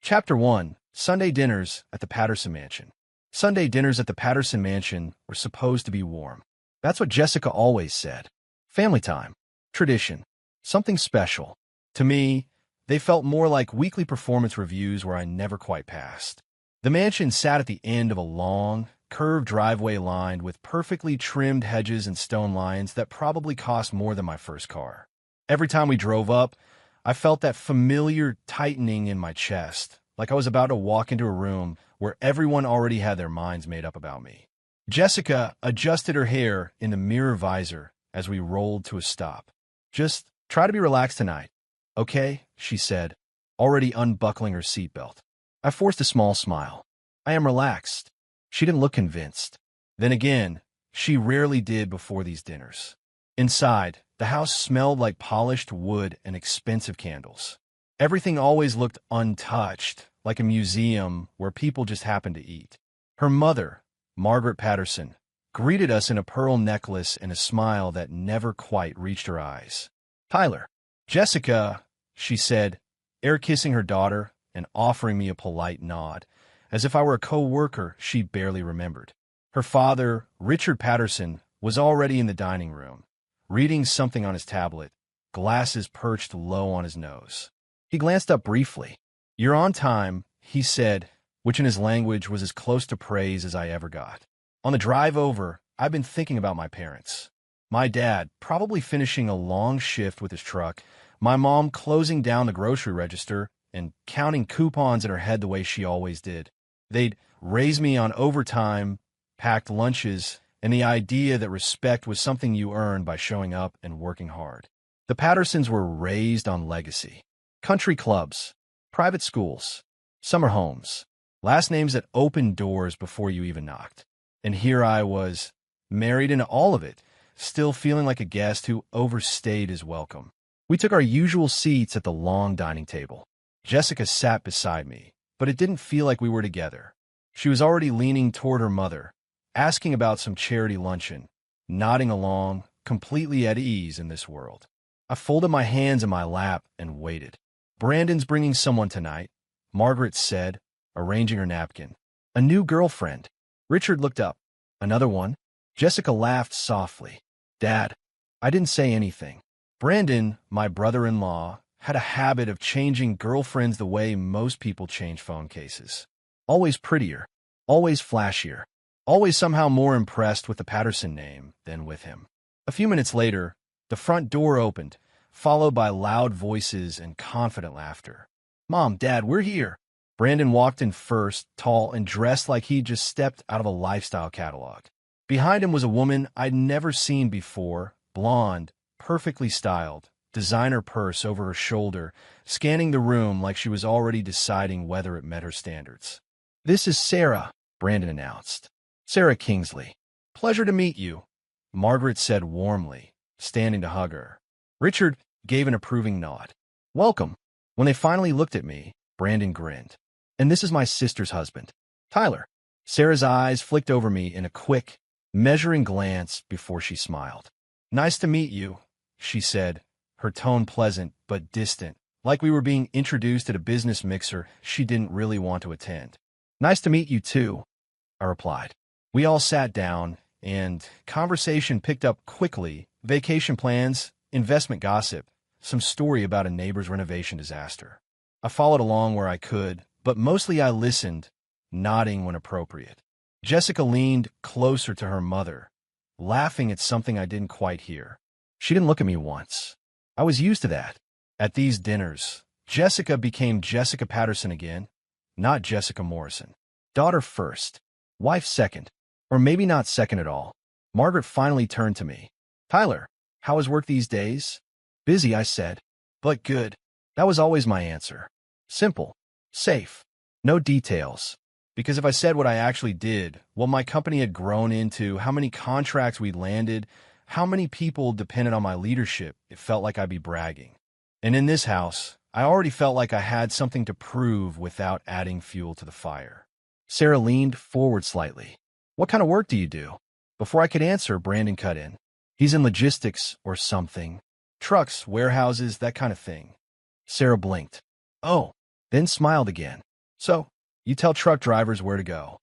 Chapter 1. Sunday Dinners at the Patterson Mansion. Sunday dinners at the Patterson Mansion were supposed to be warm. That's what Jessica always said. Family time. Tradition. Something special. To me, they felt more like weekly performance reviews where I never quite passed. The mansion sat at the end of a long, curved driveway lined with perfectly trimmed hedges and stone lines that probably cost more than my first car. Every time we drove up, I felt that familiar tightening in my chest, like I was about to walk into a room where everyone already had their minds made up about me. Jessica adjusted her hair in the mirror visor as we rolled to a stop. "Just try to be relaxed tonight, okay?" she said, already unbuckling her seatbelt. I forced a small smile. "I am relaxed." She didn't look convinced. Then again, she rarely did before these dinners. Inside, the house smelled like polished wood and expensive candles. Everything always looked untouched, like a museum where people just happened to eat. Her mother, Margaret Patterson, greeted us in a pearl necklace and a smile that never quite reached her eyes. "Tyler." "Jessica," she said, air-kissing her daughter and offering me a polite nod, as if I were a co-worker she barely remembered. Her father, Richard Patterson, was already in the dining room, reading something on his tablet, glasses perched low on his nose. He glanced up briefly. "You're on time," he said, which in his language was as close to praise as I ever got. On the drive over, I've been thinking about my parents. My dad, probably finishing a long shift with his truck, my mom closing down the grocery register and counting coupons in her head the way she always did. They'd raise me on overtime, packed lunches, and the idea that respect was something you earned by showing up and working hard. The Pattersons were raised on legacy. Country clubs, private schools, summer homes, last names that opened doors before you even knocked. And here I was, married into all of it, still feeling like a guest who overstayed his welcome. We took our usual seats at the long dining table. Jessica sat beside me, but it didn't feel like we were together. She was already leaning toward her mother, asking about some charity luncheon, nodding along, completely at ease in this world. I folded my hands in my lap and waited. "Brandon's bringing someone tonight," Margaret said, arranging her napkin. "A new girlfriend." Richard looked up. "Another one?" Jessica laughed softly. "Dad." I didn't say anything. Brandon, my brother-in-law, had a habit of changing girlfriends the way most people change phone cases. Always prettier, always flashier, always somehow more impressed with the Patterson name than with him. A few minutes later, the front door opened, followed by loud voices and confident laughter. "Mom, Dad, we're here." Brandon walked in first, tall and dressed like he'd just stepped out of a lifestyle catalog. Behind him was a woman I'd never seen before, blonde, perfectly styled, designer purse over her shoulder, scanning the room like she was already deciding whether it met her standards. "This is Sarah," Brandon announced. "Sarah Kingsley. Pleasure to meet you," Margaret said warmly, standing to hug her. Richard gave an approving nod. "Welcome." When they finally looked at me, Brandon grinned. "And this is my sister's husband, Tyler." Sarah's eyes flicked over me in a quick, measuring glance before she smiled. "Nice to meet you," she said, her tone pleasant but distant, like we were being introduced at a business mixer she didn't really want to attend. "Nice to meet you too," I replied. We all sat down, and conversation picked up quickly. Vacation plans, investment gossip, some story about a neighbor's renovation disaster. I followed along where I could, but mostly I listened, nodding when appropriate. Jessica leaned closer to her mother, laughing at something I didn't quite hear. She didn't look at me once. I was used to that. At these dinners, Jessica became Jessica Patterson again, not Jessica Morrison. Daughter first, wife second, or maybe not second at all. Margaret finally turned to me. "Tyler, how is work these days?" "Busy," I said, "but good." That was always my answer. Simple, safe, no details. Because if I said what I actually did, what my company had grown into, how many contracts we'd landed, how many people depended on my leadership, it felt like I'd be bragging. And in this house, I already felt like I had something to prove without adding fuel to the fire. Sarah leaned forward slightly. "What kind of work do you do?" Before I could answer, Brandon cut in. "He's in logistics or something. Trucks, warehouses, that kind of thing." Sarah blinked. "Oh," then smiled again. So, you tell truck drivers where to go.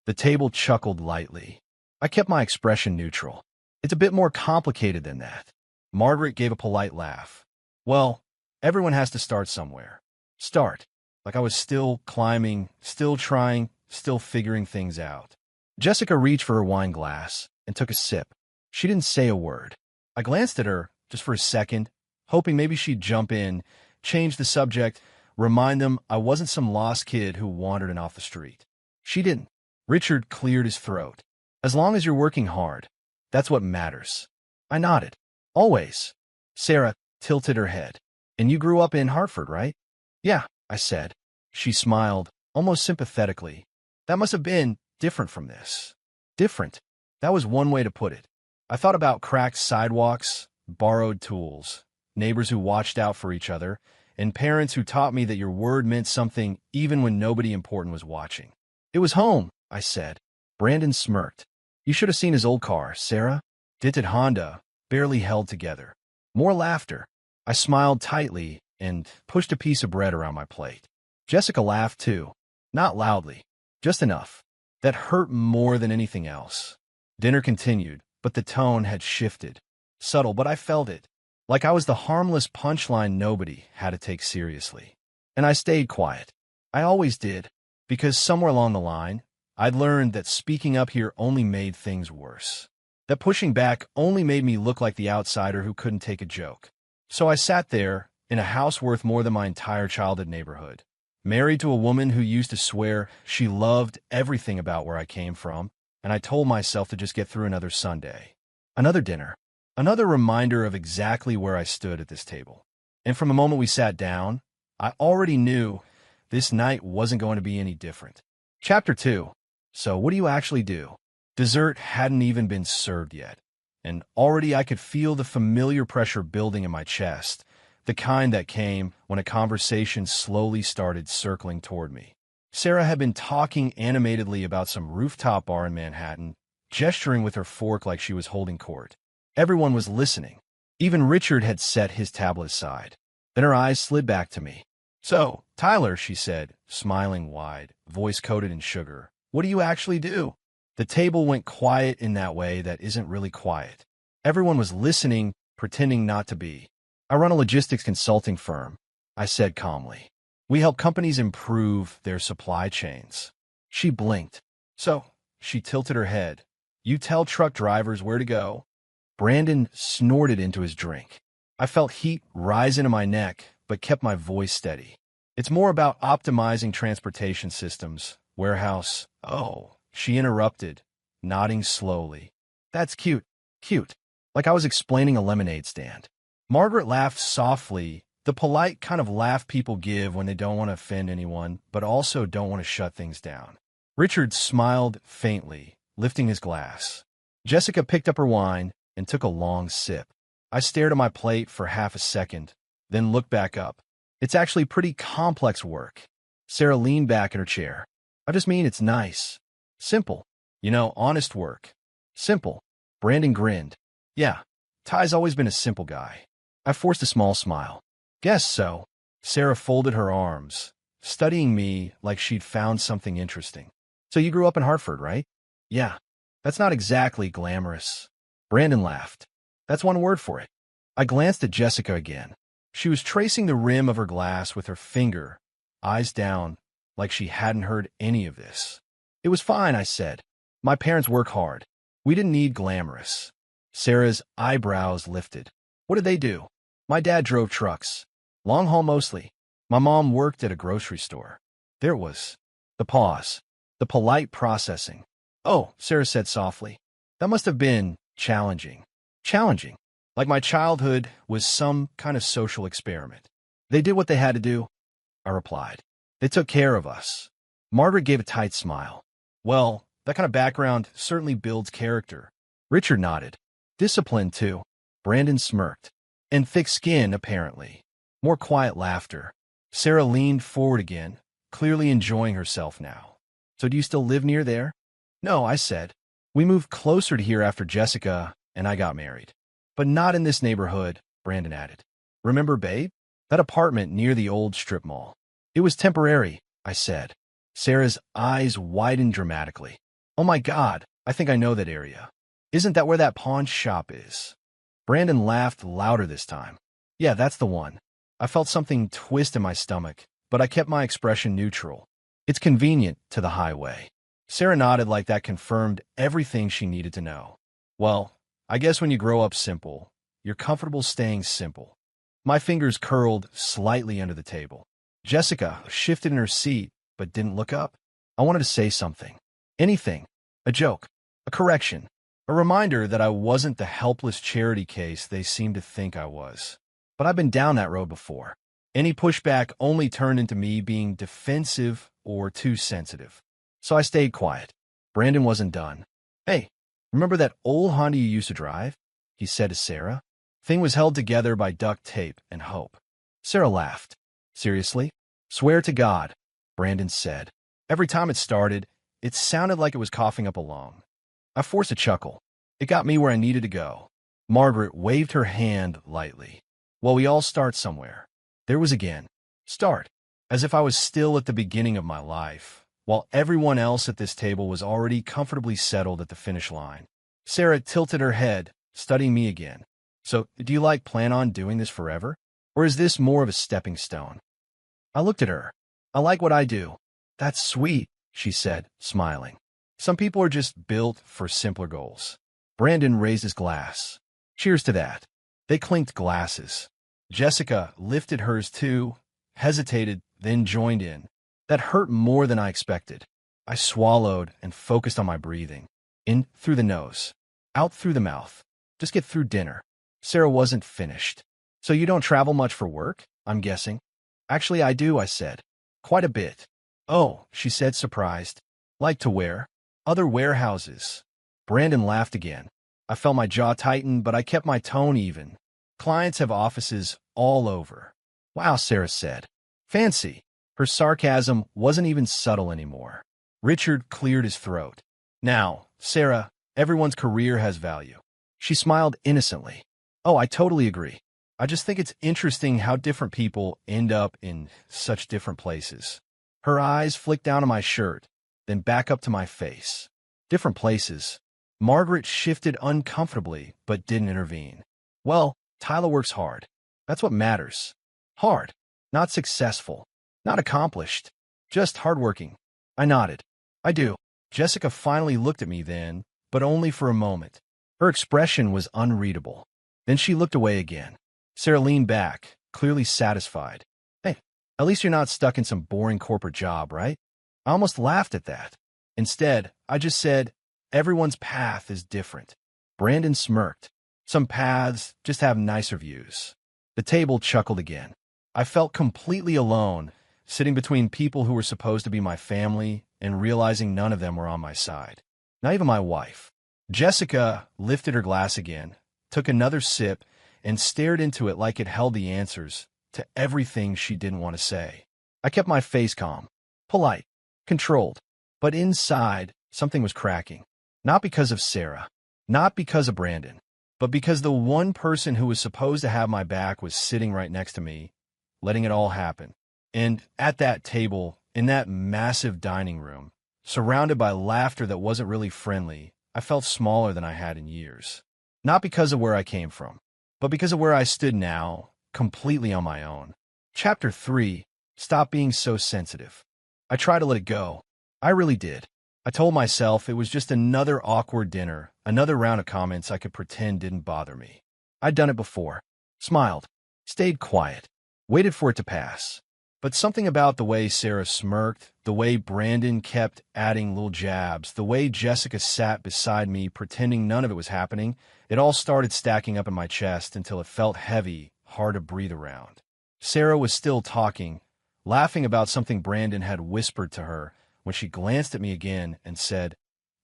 The table chuckled lightly. I kept my expression neutral. It's a bit more complicated than that. Margaret gave a polite laugh. Well, everyone has to start somewhere. Start. Like I was still climbing, still trying, still figuring things out. Jessica reached for her wine glass and took a sip. She didn't say a word. I glanced at her, just for a second, hoping maybe she'd jump in, change the subject, remind them I wasn't some lost kid who wandered in off the street. She didn't. Richard cleared his throat. As long as you're working hard, that's what matters. I nodded. Always. Sarah tilted her head. And you grew up in Hartford, right? Yeah, I said. She smiled, almost sympathetically. That must have been different from this. Different. That was one way to put it. I thought about cracked sidewalks, borrowed tools, neighbors who watched out for each other, and parents who taught me that your word meant something even when nobody important was watching. It was home, I said. Brandon smirked. You should have seen his old car, Sarah. Tinted Honda, barely held together. More laughter. I smiled tightly and pushed a piece of bread around my plate. Jessica laughed too. Not loudly. Just enough. That hurt more than anything else. Dinner continued, but the tone had shifted. Subtle, but I felt it. Like I was the harmless punchline nobody had to take seriously. And I stayed quiet. I always did, because somewhere along the line, I'd learned that speaking up here only made things worse. That pushing back only made me look like the outsider who couldn't take a joke. So I sat there, in a house worth more than my entire childhood neighborhood, married to a woman who used to swear she loved everything about where I came from, and I told myself to just get through another Sunday. Another dinner. Another reminder of exactly where I stood at this table. And from the moment we sat down, I already knew this night wasn't going to be any different. Chapter 2. So what do you actually do? Dessert hadn't even been served yet, and already I could feel the familiar pressure building in my chest, the kind that came when a conversation slowly started circling toward me. Sarah had been talking animatedly about some rooftop bar in Manhattan, gesturing with her fork like she was holding court. Everyone was listening. Even Richard had set his tablet aside. Then her eyes slid back to me. So, Tyler, she said, smiling wide, voice coated in sugar, what do you actually do? The table went quiet in that way that isn't really quiet. Everyone was listening, pretending not to be. I run a logistics consulting firm, I said calmly. We help companies improve their supply chains. She blinked. So, she tilted her head. You tell truck drivers where to go. Brandon snorted into his drink. I felt heat rise into my neck, but kept my voice steady. It's more about optimizing transportation systems, warehouse. Oh, she interrupted, nodding slowly. That's cute, cute. Like I was explaining a lemonade stand. Margaret laughed softly, the polite kind of laugh people give when they don't want to offend anyone, but also don't want to shut things down. Richard smiled faintly, lifting his glass. Jessica picked up her wine and took a long sip. I stared at my plate for half a second, then looked back up. It's actually pretty complex work. Sarah leaned back in her chair. I just mean it's nice. Simple. Honest work. Simple. Brandon grinned. Yeah, Ty's always been a simple guy. I forced a small smile. Guess so. Sarah folded her arms, studying me like she'd found something interesting. So you grew up in Hartford, right? Yeah. That's not exactly glamorous. Brandon laughed. That's one word for it. I glanced at Jessica again. She was tracing the rim of her glass with her finger, eyes down, like she hadn't heard any of this. It was fine, I said. My parents work hard. We didn't need glamorous. Sarah's eyebrows lifted. What did they do? My dad drove trucks. Long haul mostly. My mom worked at a grocery store. There was the pause, the polite processing. Oh, Sarah said softly. That must have been challenging. Challenging. Like my childhood was some kind of social experiment. They did what they had to do, I replied. They took care of us. Margaret gave a tight smile. Well, that kind of background certainly builds character. Richard nodded. Discipline, too. Brandon smirked. And thick skin, apparently. More quiet laughter. Sarah leaned forward again, clearly enjoying herself now. So do you still live near there? No, I said. We moved closer to here after Jessica and I got married. But not in this neighborhood, Brandon added. Remember, babe? That apartment near the old strip mall. It was temporary, I said. Sarah's eyes widened dramatically. Oh my God, I think I know that area. Isn't that where that pawn shop is? Brandon laughed louder this time. Yeah, that's the one. I felt something twist in my stomach, but I kept my expression neutral. It's convenient to the highway. Sarah nodded like that confirmed everything she needed to know. Well, I guess when you grow up simple, you're comfortable staying simple. My fingers curled slightly under the table. Jessica shifted in her seat, but didn't look up. I wanted to say something. Anything. A joke. A correction. A reminder that I wasn't the helpless charity case they seemed to think I was. But I've been down that road before. Any pushback only turned into me being defensive or too sensitive. So I stayed quiet. Brandon wasn't done. Hey, remember that old Honda you used to drive? He said to Sarah. Thing was held together by duct tape and hope. Sarah laughed. Seriously? Swear to God, Brandon said. Every time it started, it sounded like it was coughing up a lung. I forced a chuckle. It got me where I needed to go. Margaret waved her hand lightly. Well, we all start somewhere. There was again. Start. As if I was still at the beginning of my life, while everyone else at this table was already comfortably settled at the finish line. Sarah tilted her head, studying me again. So, do you plan on doing this forever? Or is this more of a stepping stone? I looked at her. I like what I do. That's sweet, she said, smiling. Some people are just built for simpler goals. Brandon raised his glass. Cheers to that. They clinked glasses. Jessica lifted hers too, hesitated, then joined in. That hurt more than I expected. I swallowed and focused on my breathing. In through the nose, out through the mouth. Just get through dinner. Sarah wasn't finished. So you don't travel much for work, I'm guessing? Actually, I do, I said. Quite a bit. Oh, she said, surprised. Like to where? Other warehouses. Brandon laughed again. I felt my jaw tighten, but I kept my tone even. Clients have offices all over. Wow, Sarah said. Fancy. Her sarcasm wasn't even subtle anymore. Richard cleared his throat. Now, Sarah, everyone's career has value. She smiled innocently. Oh, I totally agree. I just think it's interesting how different people end up in such different places. Her eyes flicked down to my shirt, then back up to my face. Different places. Margaret shifted uncomfortably, but didn't intervene. Well, Tyler works hard. That's what matters. Hard. Not successful. Not accomplished. Just hardworking. I nodded. I do. Jessica finally looked at me then, but only for a moment. Her expression was unreadable. Then she looked away again. Sarah leaned back, clearly satisfied. Hey, at least you're not stuck in some boring corporate job, right? I almost laughed at that. Instead, I just said, everyone's path is different. Brandon smirked. Some paths just have nicer views. The table chuckled again. I felt completely alone, sitting between people who were supposed to be my family and realizing none of them were on my side. Not even my wife. Jessica lifted her glass again, took another sip, and stared into it like it held the answers to everything she didn't want to say. I kept my face calm, polite, controlled, but inside, something was cracking. Not because of Sarah, not because of Brandon, but because the one person who was supposed to have my back was sitting right next to me, letting it all happen. And at that table, in that massive dining room, surrounded by laughter that wasn't really friendly, I felt smaller than I had in years. Not because of where I came from, but because of where I stood now, completely on my own. Chapter 3, Stop Being So Sensitive. I tried to let it go. I really did. I told myself it was just another awkward dinner, another round of comments I could pretend didn't bother me. I'd done it before. Smiled. Stayed quiet. Waited for it to pass. But something about the way Sarah smirked, the way Brandon kept adding little jabs, the way Jessica sat beside me pretending none of it was happening, it all started stacking up in my chest until it felt heavy, hard to breathe around. Sarah was still talking, laughing about something Brandon had whispered to her when she glanced at me again and said,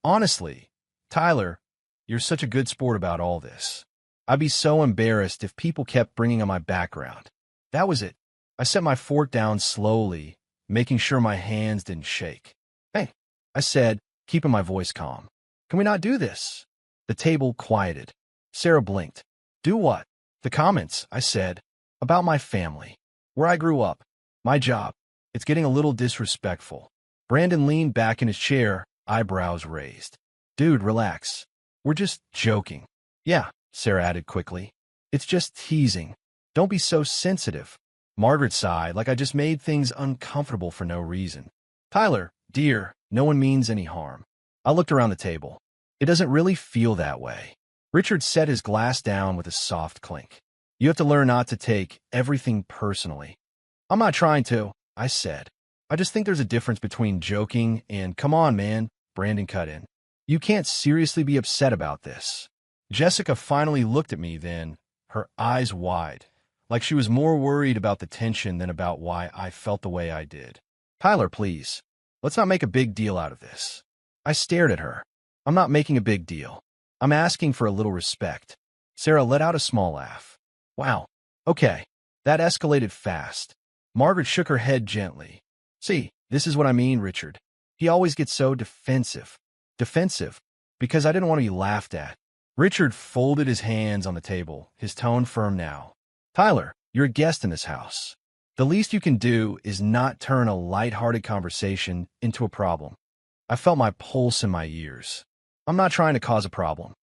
Honestly, Tyler, you're such a good sport about all this. I'd be so embarrassed if people kept bringing on my background. That was it. I set my fork down slowly, making sure my hands didn't shake. Hey, I said, keeping my voice calm. Can we not do this? The table quieted. Sarah blinked. Do what? The comments, I said, about my family, where I grew up, my job. It's getting a little disrespectful. Brandon leaned back in his chair, eyebrows raised. Dude, relax. We're just joking. Yeah, Sarah added quickly. It's just teasing. Don't be so sensitive. Margaret sighed, like I just made things uncomfortable for no reason. Tyler, dear, no one means any harm. I looked around the table. It doesn't really feel that way. Richard set his glass down with a soft clink. You have to learn not to take everything personally. I'm not trying to, I said. I just think there's a difference between joking and, come on, man, Brandon cut in. You can't seriously be upset about this. Jessica finally looked at me then, her eyes wide, like she was more worried about the tension than about why I felt the way I did. Tyler, please, let's not make a big deal out of this. I stared at her. I'm not making a big deal. I'm asking for a little respect. Sarah let out a small laugh. Wow. Okay. That escalated fast. Margaret shook her head gently. See, this is what I mean, Richard. He always gets so defensive. Defensive, because I didn't want to be laughed at. Richard folded his hands on the table, his tone firm now. Tyler, you're a guest in this house. The least you can do is not turn a light-hearted conversation into a problem. I felt my pulse in my ears. I'm not trying to cause a problem.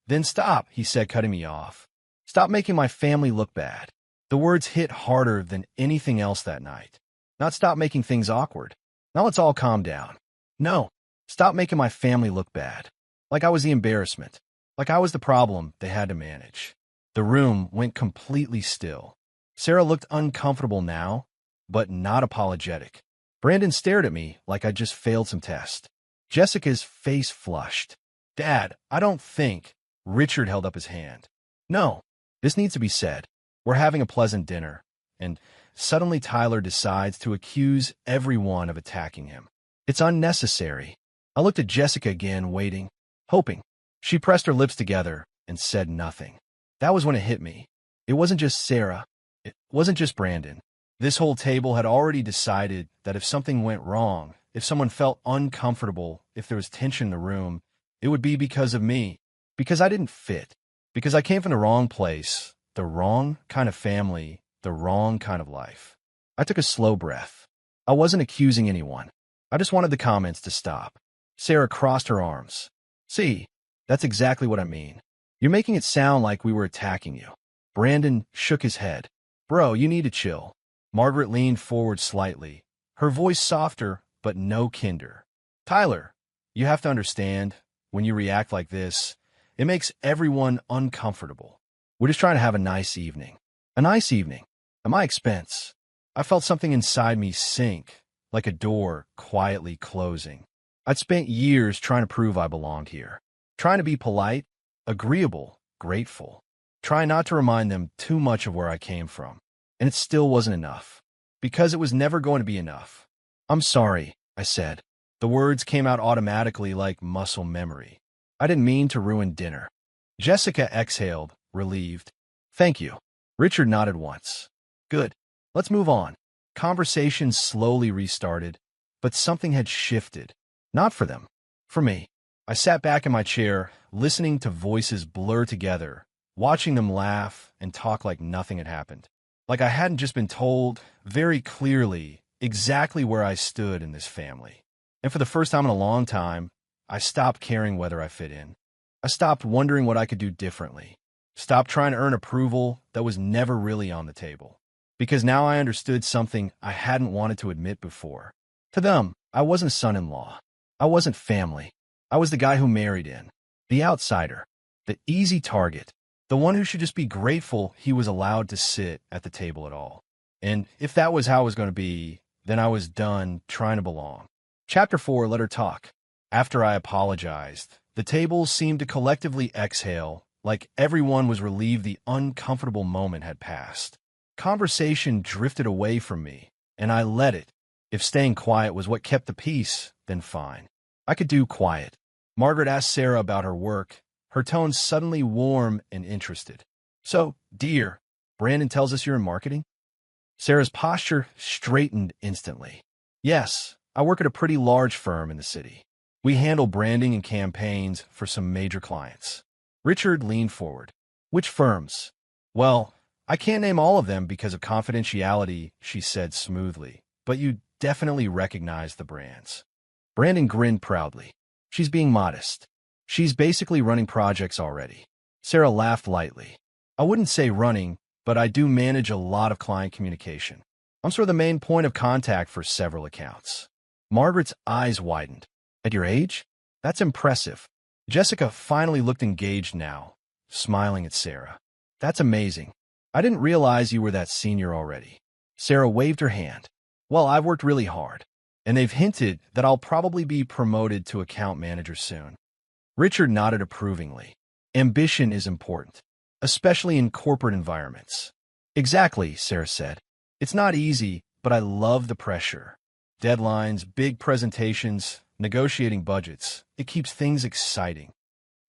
Then stop, he said, cutting me off. Stop making my family look bad. The words hit harder than anything else that night. Not stop making things awkward. Now let's all calm down. No, stop making my family look bad. Like I was the embarrassment. Like I was the problem they had to manage. The room went completely still. Sarah looked uncomfortable now, but not apologetic. Brandon stared at me like I'd just failed some test. Jessica's face flushed. Dad, I don't think. Richard held up his hand. No, this needs to be said. We're having a pleasant dinner. And suddenly Tyler decides to accuse everyone of attacking him. It's unnecessary. I looked at Jessica again, waiting, hoping. She pressed her lips together and said nothing. That was when it hit me. It wasn't just Sarah. It wasn't just Brandon. This whole table had already decided that if something went wrong, if someone felt uncomfortable, if there was tension in the room, it would be because of me. Because I didn't fit. Because I came from the wrong place, the wrong kind of family, the wrong kind of life. I took a slow breath. I wasn't accusing anyone. I just wanted the comments to stop. Sarah crossed her arms. See, that's exactly what I mean. You're making it sound like we were attacking you. Brandon shook his head. Bro, you need to chill. Margaret leaned forward slightly, her voice softer but no kinder. Tyler, you have to understand, when you react like this, it makes everyone uncomfortable. We're just trying to have a nice evening. A nice evening. At my expense. I felt something inside me sink, like a door quietly closing. I'd spent years trying to prove I belonged here. Trying to be polite, agreeable, grateful. Trying not to remind them too much of where I came from. And it still wasn't enough. Because it was never going to be enough. I'm sorry, I said. The words came out automatically like muscle memory. I didn't mean to ruin dinner. Jessica exhaled, relieved. Thank you. Richard nodded once. Good. Let's move on. Conversation slowly restarted, but something had shifted. Not for them. For me. I sat back in my chair, listening to voices blur together, watching them laugh and talk like nothing had happened. Like I hadn't just been told, very clearly, exactly where I stood in this family. And for the first time in a long time, I stopped caring whether I fit in. I stopped wondering what I could do differently. Stopped trying to earn approval that was never really on the table. Because now I understood something I hadn't wanted to admit before. To them, I wasn't son-in-law. I wasn't family. I was the guy who married in. The outsider. The easy target. The one who should just be grateful he was allowed to sit at the table at all. And if that was how it was going to be, then I was done trying to belong. Chapter 4, Let Her Talk. After I apologized, the tables seemed to collectively exhale, like everyone was relieved the uncomfortable moment had passed. Conversation drifted away from me, and I let it. If staying quiet was what kept the peace, then fine. I could do quiet. Margaret asked Sarah about her work, her tone suddenly warm and interested. So, dear, Brandon tells us you're in marketing? Sarah's posture straightened instantly. Yes, I work at a pretty large firm in the city. We handle branding and campaigns for some major clients. Richard leaned forward. Which firms? Well, I can't name all of them because of confidentiality, she said smoothly. But you definitely recognized the brands. Brandon grinned proudly. She's being modest. She's basically running projects already. Sarah laughed lightly. I wouldn't say running, but I do manage a lot of client communication. I'm sort of the main point of contact for several accounts. Margaret's eyes widened. At your age? That's impressive. Jessica finally looked engaged now, smiling at Sarah. That's amazing. I didn't realize you were that senior already. Sarah waved her hand. Well, I've worked really hard, and they've hinted that I'll probably be promoted to account manager soon. Richard nodded approvingly. Ambition is important, especially in corporate environments. Exactly, Sarah said. It's not easy, but I love the pressure. Deadlines, big presentations, negotiating budgets. It keeps things exciting.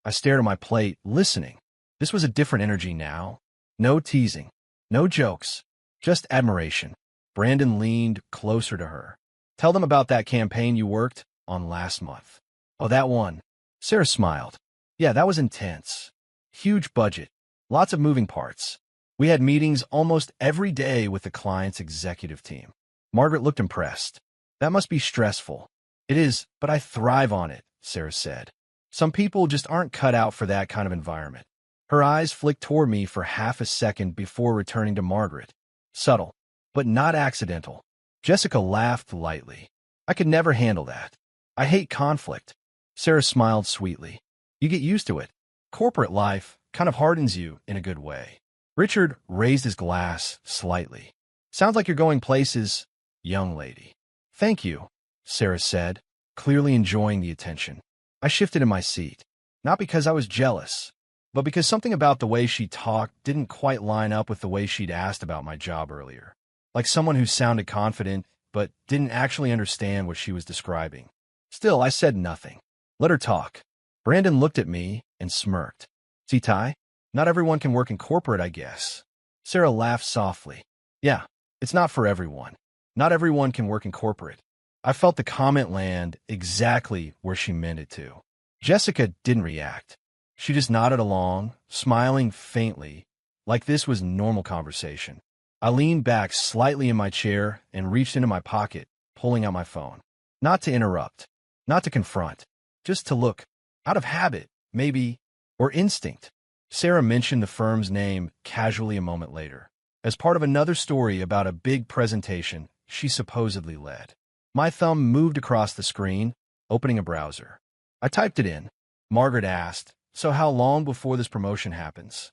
I stared at my plate, listening. This was a different energy now. No teasing, no jokes, just admiration. Brandon leaned closer to her. Tell them about that campaign you worked on last month. Oh, that one. Sarah smiled. Yeah, that was intense. Huge budget, lots of moving parts. We had meetings almost every day with the client's executive team. Margaret looked impressed. That must be stressful. It is, but I thrive on it, Sarah said. Some people just aren't cut out for that kind of environment. Her eyes flicked toward me for half a second before returning to Margaret. Subtle, but not accidental. Jessica laughed lightly. I could never handle that. I hate conflict. Sarah smiled sweetly. You get used to it. Corporate life kind of hardens you in a good way. Richard raised his glass slightly. Sounds like you're going places, young lady. Thank you, Sarah said, clearly enjoying the attention. I shifted in my seat, not because I was jealous, but because something about the way she talked didn't quite line up with the way she'd asked about my job earlier. Like someone who sounded confident, but didn't actually understand what she was describing. Still, I said nothing. Let her talk. Brandon looked at me and smirked. See, Ty? Not everyone can work in corporate, I guess. Sarah laughed softly. Yeah, it's not for everyone. Not everyone can work in corporate. I felt the comment land exactly where she meant it to. Jessica didn't react. She just nodded along, smiling faintly, like this was normal conversation. I leaned back slightly in my chair and reached into my pocket, pulling out my phone. Not to interrupt, not to confront, just to look. Out of habit, maybe, or instinct. Sarah mentioned the firm's name casually a moment later, as part of another story about a big presentation she supposedly led. My thumb moved across the screen, opening a browser. I typed it in. Margaret asked, so how long before this promotion happens?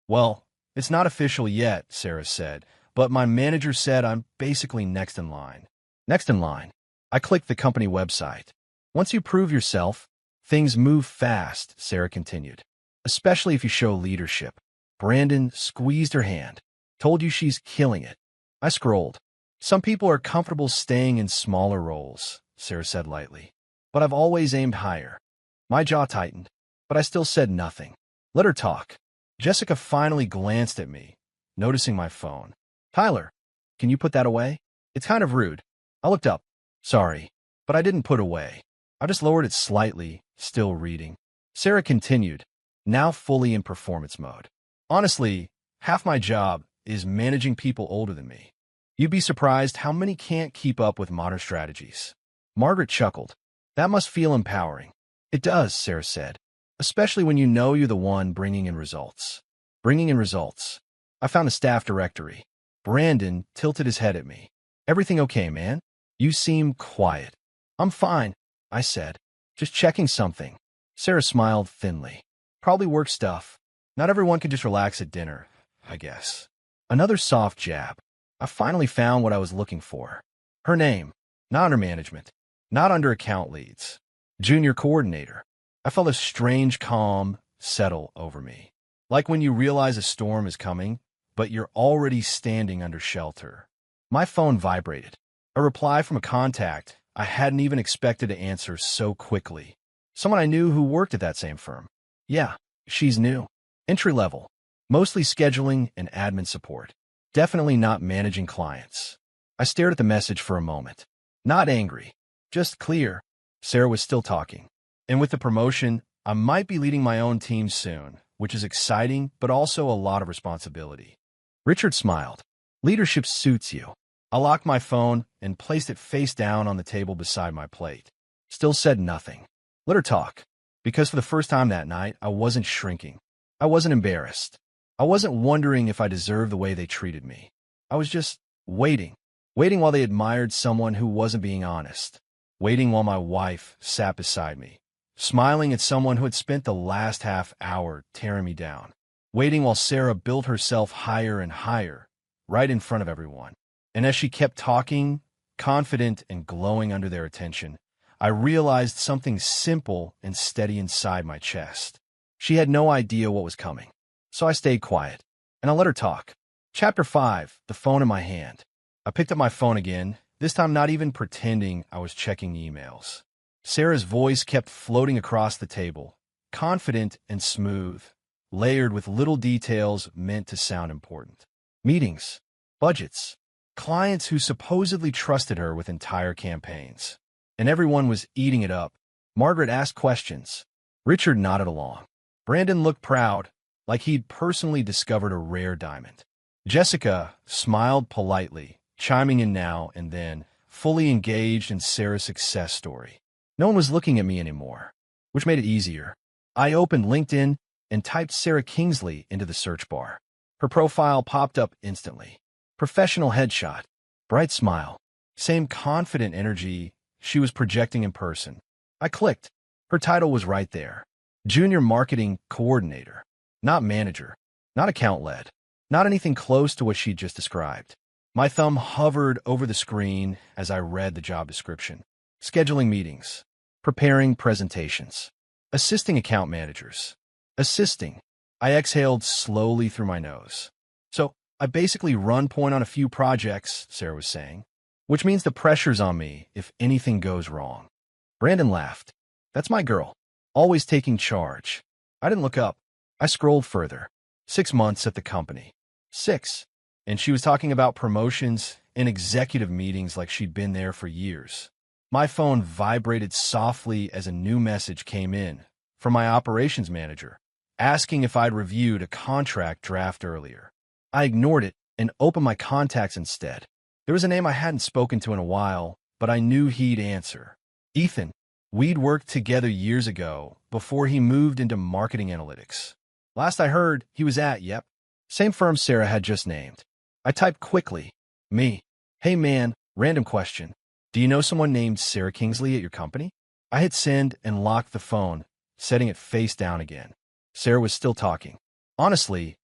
Well, it's not official yet, Sarah said, but my manager said I'm basically next in line. Next in line. I clicked the company website. Once you prove yourself, things move fast, Sarah continued, especially if you show leadership. Brandon squeezed her hand. Told you she's killing it. I scrolled. Some people are comfortable staying in smaller roles, Sarah said lightly. But I've always aimed higher. My jaw tightened, but I still said nothing. Let her talk. Jessica finally glanced at me, noticing my phone. Tyler, can you put that away? It's kind of rude. I looked up. Sorry, but I didn't put away. I just lowered it slightly, still reading. Sarah continued, now fully in performance mode. Honestly, half my job is managing people older than me. You'd be surprised how many can't keep up with modern strategies. Margaret chuckled. That must feel empowering. It does, Sarah said, especially when you know you're the one bringing in results. Bringing in results. I found a staff directory. Brandon tilted his head at me. Everything okay, man? You seem quiet. I'm fine, I said. Just checking something. Sarah smiled thinly. Probably work stuff. Not everyone can just relax at dinner, I guess. Another soft jab. I finally found what I was looking for. Her name. Not under management. Not under account leads. Junior coordinator. I felt a strange calm settle over me. Like when you realize a storm is coming, but you're already standing under shelter. My phone vibrated. A reply from a contact I hadn't even expected to answer so quickly. Someone I knew who worked at that same firm. Yeah, she's new. Entry level. Mostly scheduling and admin support. Definitely not managing clients. I stared at the message for a moment. Not angry. Just clear. Sarah was still talking. And with the promotion, I might be leading my own team soon, which is exciting, but also a lot of responsibility. Richard smiled. Leadership suits you. I locked my phone and placed it face down on the table beside my plate. Still said nothing. Let her talk. Because for the first time that night, I wasn't shrinking. I wasn't embarrassed. I wasn't wondering if I deserved the way they treated me. I was just waiting. Waiting while they admired someone who wasn't being honest. Waiting while my wife sat beside me, smiling at someone who had spent the last half hour tearing me down. Waiting while Sarah built herself higher and higher, right in front of everyone. And as she kept talking, confident and glowing under their attention, I realized something simple and steady inside my chest. She had no idea what was coming. So I stayed quiet, and I let her talk. Chapter 5, the phone in my hand. I picked up my phone again, this time not even pretending I was checking emails. Sarah's voice kept floating across the table, confident and smooth, layered with little details meant to sound important. Meetings, budgets, clients who supposedly trusted her with entire campaigns. And everyone was eating it up. Margaret asked questions. Richard nodded along. Brandon looked proud, like he'd personally discovered a rare diamond. Jessica smiled politely, chiming in now and then, fully engaged in Sarah's success story. No one was looking at me anymore, which made it easier. I opened LinkedIn and typed Sarah Kingsley into the search bar. Her profile popped up instantly. Professional headshot, bright smile, same confident energy she was projecting in person. I clicked. Her title was right there. Junior Marketing Coordinator. Not manager. Not account-led. Not anything close to what she'd just described. My thumb hovered over the screen as I read the job description. Scheduling meetings. Preparing presentations. Assisting account managers. Assisting. I exhaled slowly through my nose. So, I basically run point on a few projects, Sarah was saying, which means the pressure's on me if anything goes wrong. Brandon laughed. That's my girl. Always taking charge. I didn't look up. I scrolled further. 6 months at the company. 6. And she was talking about promotions and executive meetings like she'd been there for years. My phone vibrated softly as a new message came in from my operations manager, asking if I'd reviewed a contract draft earlier. I ignored it and opened my contacts instead. There was a name I hadn't spoken to in a while, but I knew he'd answer. Ethan. We'd worked together years ago, before he moved into marketing analytics. Last I heard, he was at, same firm Sarah had just named. I typed quickly. Me. Hey man, random question. Do you know someone named Sarah Kingsley at your company? I hit send and locked the phone, setting it face down again. Sarah was still talking. Honestly,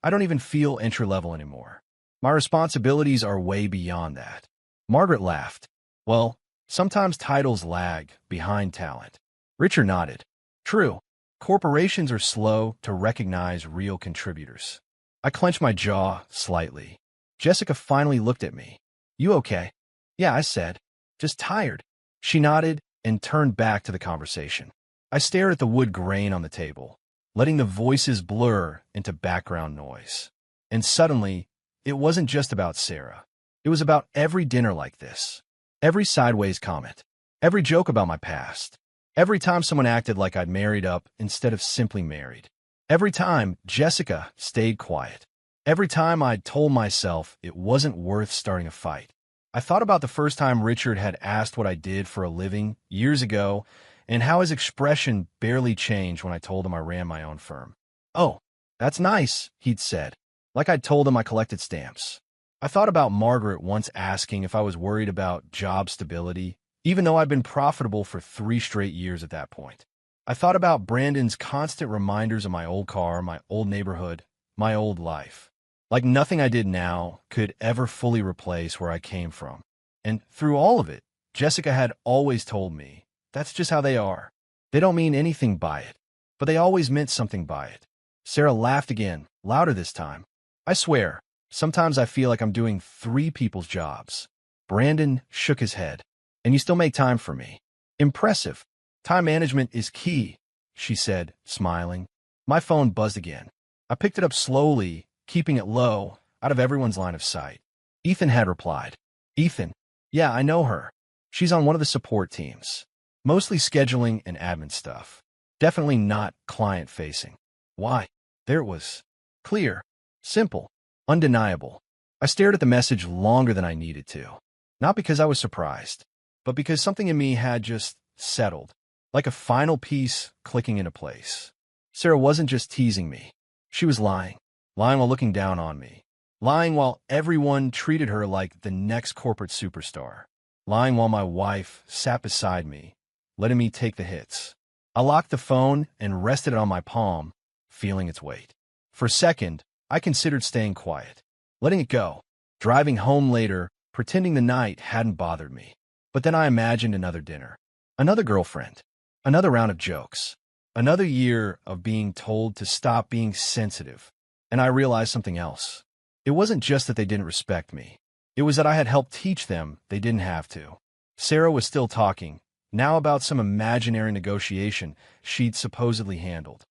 I don't even feel entry-level anymore. My responsibilities are way beyond that. Margaret laughed. Well, sometimes titles lag behind talent. Richard nodded. True. Corporations are slow to recognize real contributors. I clenched my jaw slightly. Jessica finally looked at me. You okay? Yeah, I said. Just tired. She nodded and turned back to the conversation. I stared at the wood grain on the table, letting the voices blur into background noise. And suddenly, it wasn't just about Sarah. It was about every dinner like this. Every sideways comment. Every joke about my past. Every time someone acted like I'd married up instead of simply married. Every time Jessica stayed quiet. Every time I'd told myself it wasn't worth starting a fight. I thought about the first time Richard had asked what I did for a living years ago and how his expression barely changed when I told him I ran my own firm. Oh, that's nice, he'd said, like I'd told him I collected stamps. I thought about Margaret once asking if I was worried about job stability, even though I'd been profitable for 3 straight years at that point. I thought about Brandon's constant reminders of my old car, my old neighborhood, my old life. Like nothing I did now could ever fully replace where I came from. And through all of it, Jessica had always told me, that's just how they are. They don't mean anything by it, but they always meant something by it. Sarah laughed again, louder this time. I swear, sometimes I feel like I'm doing 3 people's jobs. Brandon shook his head. And you still make time for me. Impressive. Time management is key, she said, smiling. My phone buzzed again. I picked it up slowly, keeping it low, out of everyone's line of sight. Ethan had replied. Ethan. Yeah, I know her. She's on one of the support teams. Mostly scheduling and admin stuff. Definitely not client-facing. Why? There it was. Clear. Simple. Undeniable. I I stared at the message longer than I needed to. Not because I was surprised, but because something in me had just settled, like a final piece clicking into place. Sarah wasn't just teasing me. She was lying. Lying while looking down on me. Lying while everyone treated her like the next corporate superstar. Lying while my wife sat beside me, letting me take the hits. I locked the phone and rested it on my palm, feeling its weight. For a second, I considered staying quiet, letting it go, driving home later, pretending the night hadn't bothered me. But then I imagined another dinner, another girlfriend, another round of jokes, another year of being told to stop being sensitive. And I realized something else. It wasn't just that they didn't respect me. It was that I had helped teach them they didn't have to. Sarah was still talking, now about some imaginary negotiation she'd supposedly handled.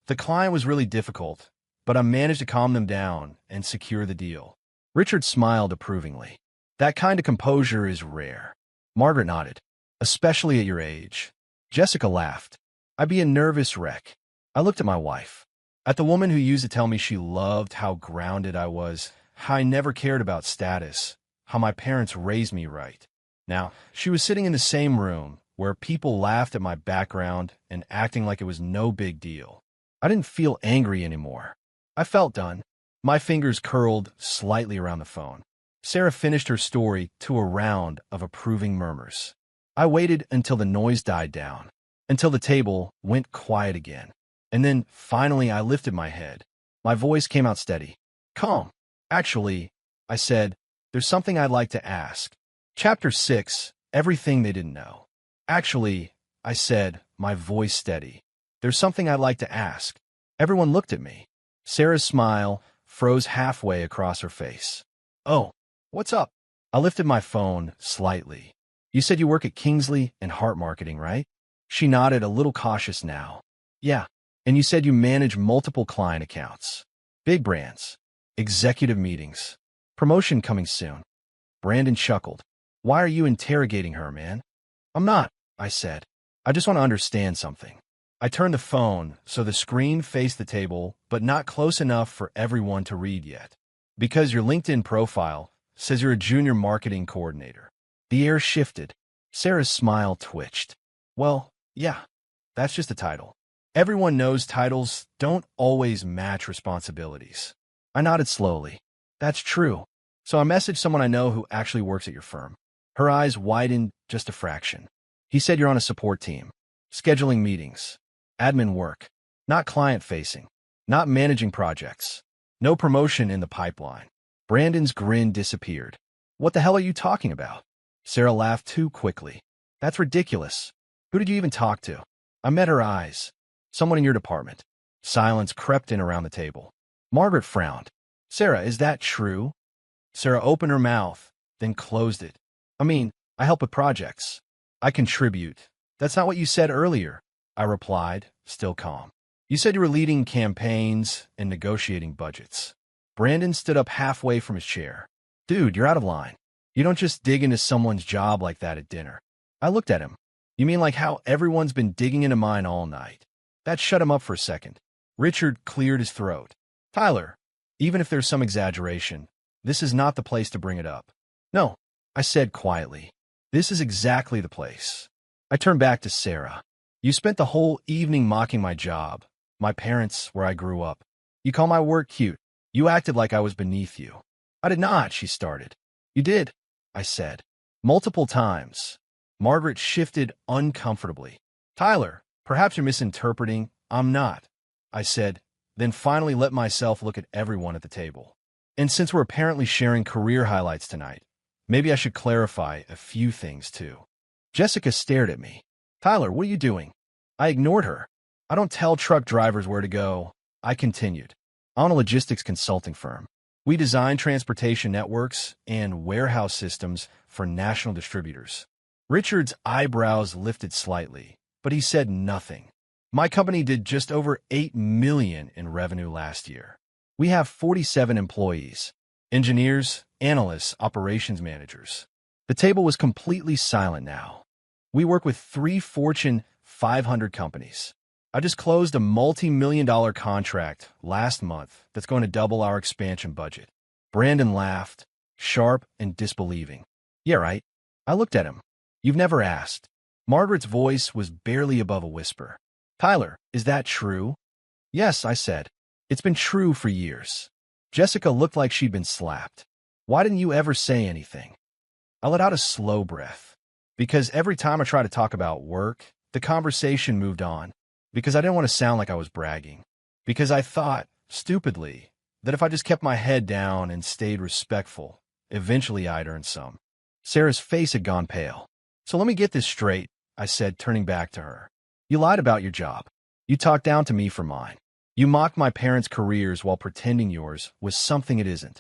The client was really difficult, but I managed to calm them down and secure the deal. Richard smiled approvingly. That kind of composure is rare. Margaret nodded. Especially at your age. Jessica laughed. I'd be a nervous wreck. I looked at my wife. At the woman who used to tell me she loved how grounded I was, how I never cared about status, how my parents raised me right. Now, she was sitting in the same room where people laughed at my background and acting like it was no big deal. I didn't feel angry anymore. I felt done. My fingers curled slightly around the phone. Sarah finished her story to a round of approving murmurs. I waited until the noise died down, until the table went quiet again. And then, finally, I lifted my head. My voice came out steady. Calm. Actually, I said, there's something I'd like to ask. Chapter 6, Everything They Didn't Know. Actually, I said, my voice steady. There's something I'd like to ask. Everyone looked at me. Sarah's smile froze halfway across her face. Oh, what's up? I lifted my phone slightly. You said you work at Kingsley and Heart Marketing, right? She nodded, a little cautious now. Yeah. And you said you manage multiple client accounts. Big brands. Executive meetings. Promotion coming soon. Brandon chuckled. Why are you interrogating her, man? I'm not, I said. I just want to understand something. I turned the phone so the screen faced the table, but not close enough for everyone to read yet. Because your LinkedIn profile says you're a junior marketing coordinator. The air shifted. Sarah's smile twitched. Well, yeah, that's just a title. Everyone knows titles don't always match responsibilities. I nodded slowly. That's true. So I messaged someone I know who actually works at your firm. Her eyes widened just a fraction. He said you're on a support team. Scheduling meetings. Admin work. Not client-facing. Not managing projects. No promotion in the pipeline. Brandon's grin disappeared. What the hell are you talking about? Sarah laughed too quickly. That's ridiculous. Who did you even talk to? I met her eyes. Someone in your department. Silence crept in around the table. Margaret frowned. Sarah, is that true? Sarah opened her mouth, then closed it. I mean, I help with projects. I contribute. That's not what you said earlier, I replied, still calm. You said you were leading campaigns and negotiating budgets. Brandon stood up halfway from his chair. Dude, you're out of line. You don't just dig into someone's job like that at dinner. I looked at him. You mean like how everyone's been digging into mine all night? That shut him up for a second. Richard cleared his throat. Tyler, even if there's some exaggeration, this is not the place to bring it up. No, I said quietly. This is exactly the place. I turned back to Sarah. You spent the whole evening mocking my job, my parents, where I grew up. You call my work cute. You acted like I was beneath you. I did not, she started. You did, I said. Multiple times. Margaret shifted uncomfortably. Tyler, perhaps you're misinterpreting. I'm not, I said, then finally let myself look at everyone at the table. And since we're apparently sharing career highlights tonight, maybe I should clarify a few things too. Jessica stared at me. Tyler, what are you doing? I ignored her. I don't tell truck drivers where to go, I continued. I own a logistics consulting firm. We design transportation networks and warehouse systems for national distributors. Richard's eyebrows lifted slightly, but he said nothing. My company did just over $8 million in revenue last year. We have 47 employees, engineers, analysts, operations managers. The table was completely silent now. We work with 3 Fortune 500 companies. I just closed a multi-million-dollar contract last month that's going to double our expansion budget. Brandon laughed, sharp and disbelieving. Yeah, right. I looked at him. You've never asked. Margaret's voice was barely above a whisper. Tyler, is that true? Yes, I said. It's been true for years. Jessica looked like she'd been slapped. Why didn't you ever say anything? I let out a slow breath. Because every time I tried to talk about work, the conversation moved on. Because I didn't want to sound like I was bragging. Because I thought, stupidly, that if I just kept my head down and stayed respectful, eventually I'd earn some. Sarah's face had gone pale. So let me get this straight, I said, turning back to her. You lied about your job. You talked down to me for mine. You mocked my parents' careers while pretending yours was something it isn't.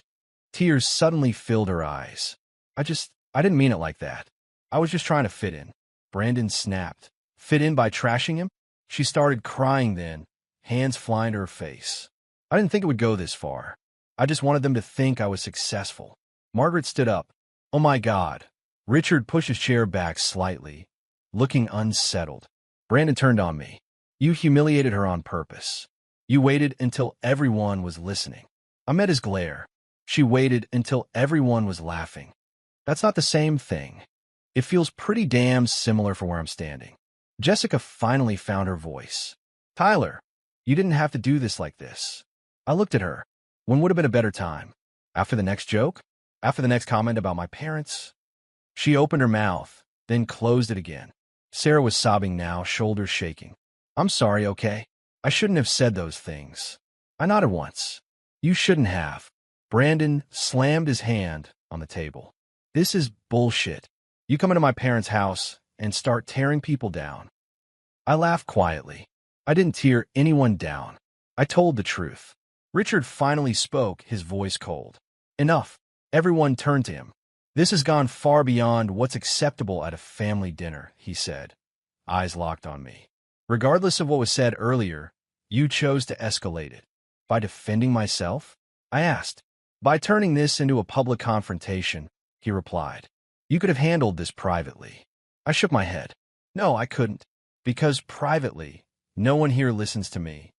Tears suddenly filled her eyes. I didn't mean it like that. I was just trying to fit in. Brandon snapped. Fit in by trashing him? She started crying then, hands flying to her face. I didn't think it would go this far. I just wanted them to think I was successful. Margaret stood up. Oh my God. Richard pushed his chair back slightly, looking unsettled. Brandon turned on me. You humiliated her on purpose. You waited until everyone was listening. I met his glare. She waited until everyone was laughing. That's not the same thing. It feels pretty damn similar for where I'm standing. Jessica finally found her voice. Tyler, you didn't have to do this like this. I looked at her. When would have been a better time? After the next joke? After the next comment about my parents? She opened her mouth, then closed it again. Sarah was sobbing now, shoulders shaking. I'm sorry, okay? I shouldn't have said those things. I nodded once. You shouldn't have. Brandon slammed his hand on the table. This is bullshit. You come into my parents' house and start tearing people down. I laughed quietly. I didn't tear anyone down. I told the truth. Richard finally spoke, his voice cold. Enough. Everyone turned to him. This has gone far beyond what's acceptable at a family dinner, he said. Eyes locked on me. Regardless of what was said earlier, you chose to escalate it. By defending myself? I asked. By turning this into a public confrontation, he replied. You could have handled this privately. I shook my head. No, I couldn't. Because privately, no one here listens to me.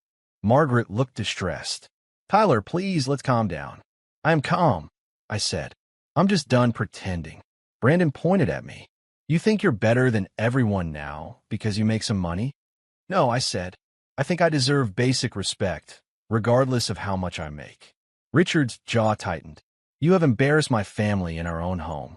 Margaret looked distressed. Tyler, please, let's calm down. I am calm, I said. I'm just done pretending. Brandon pointed at me. You think you're better than everyone now because you make some money? No, I said. I think I deserve basic respect, regardless of how much I make. Richard's jaw tightened. You have embarrassed my family in our own home.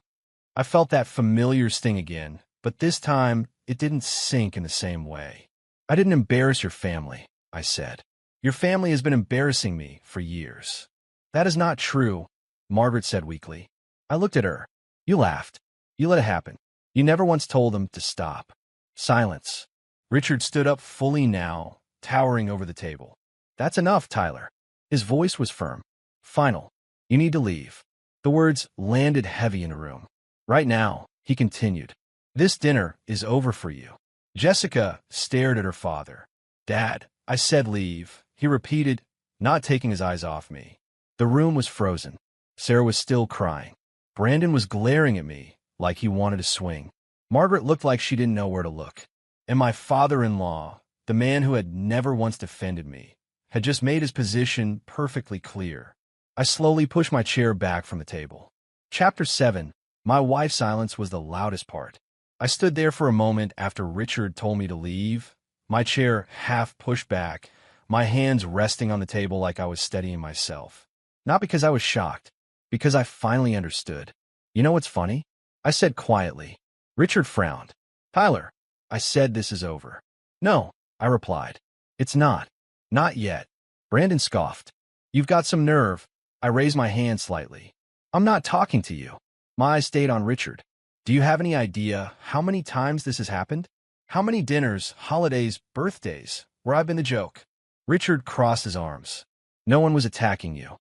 I felt that familiar sting again, but this time it didn't sink in the same way. I didn't embarrass your family, I said. Your family has been embarrassing me for years. That is not true, Margaret said weakly. I looked at her. You laughed. You let it happen. You never once told them to stop. Silence. Richard stood up fully now, towering over the table. That's enough, Tyler. His voice was firm. Final. You need to leave. The words landed heavy in the room. Right now, he continued. This dinner is over for you. Jessica stared at her father. Dad, I said leave. He repeated, not taking his eyes off me. The room was frozen. Sarah was still crying. Brandon was glaring at me like he wanted to swing. Margaret looked like she didn't know where to look. And my father-in-law, the man who had never once defended me, had just made his position perfectly clear. I slowly pushed my chair back from the table. Chapter 7. My wife's silence was the loudest part. I stood there for a moment after Richard told me to leave, my chair half pushed back, my hands resting on the table like I was steadying myself. Not because I was shocked, because I finally understood. You know what's funny? I said quietly. Richard frowned. Tyler, I said this is over. No, I replied. It's not. Not yet. Brandon scoffed. You've got some nerve. I raised my hand slightly. I'm not talking to you. My eyes stayed on Richard. Do you have any idea how many times this has happened? How many dinners, holidays, birthdays, where I've been the joke? Richard crossed his arms. No one was attacking you.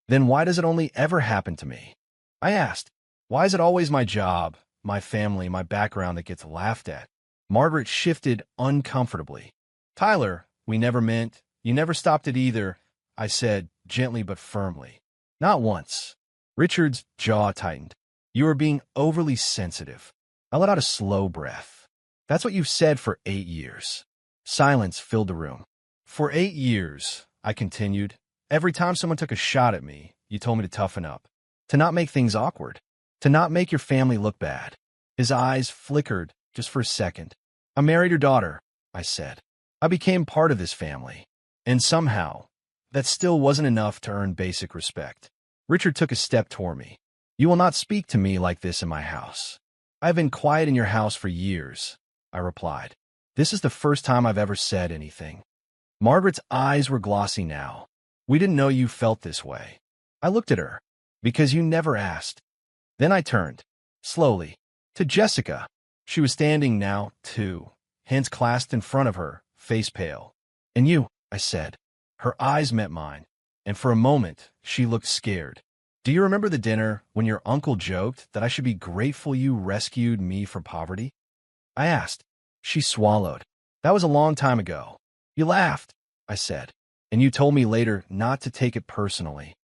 Then why does it only ever happen to me? I asked. Why is it always my job, my family, my background that gets laughed at? Margaret shifted uncomfortably. Tyler, we never meant, you never stopped it either, I said, gently but firmly. Not once. Richard's jaw tightened. You are being overly sensitive. I let out a slow breath. That's what you've said for 8 years. Silence filled the room. For 8 years, I continued, every time someone took a shot at me, you told me to toughen up, to not make things awkward, to not make your family look bad. His eyes flickered just for a second. I married your daughter, I said. I became part of this family. And somehow, that still wasn't enough to earn basic respect. Richard took a step toward me. You will not speak to me like this in my house. I've been quiet in your house for years, I replied. This is the first time I've ever said anything. Margaret's eyes were glossy now. We didn't know you felt this way. I looked at her, because you never asked. Then I turned, slowly, to Jessica. She was standing now, too, hands clasped in front of her, face pale. And you, I said. Her eyes met mine, and for a moment, she looked scared. Do you remember the dinner when your uncle joked that I should be grateful you rescued me from poverty? I asked. She swallowed. That was a long time ago. You laughed, I said, and you told me later not to take it personally.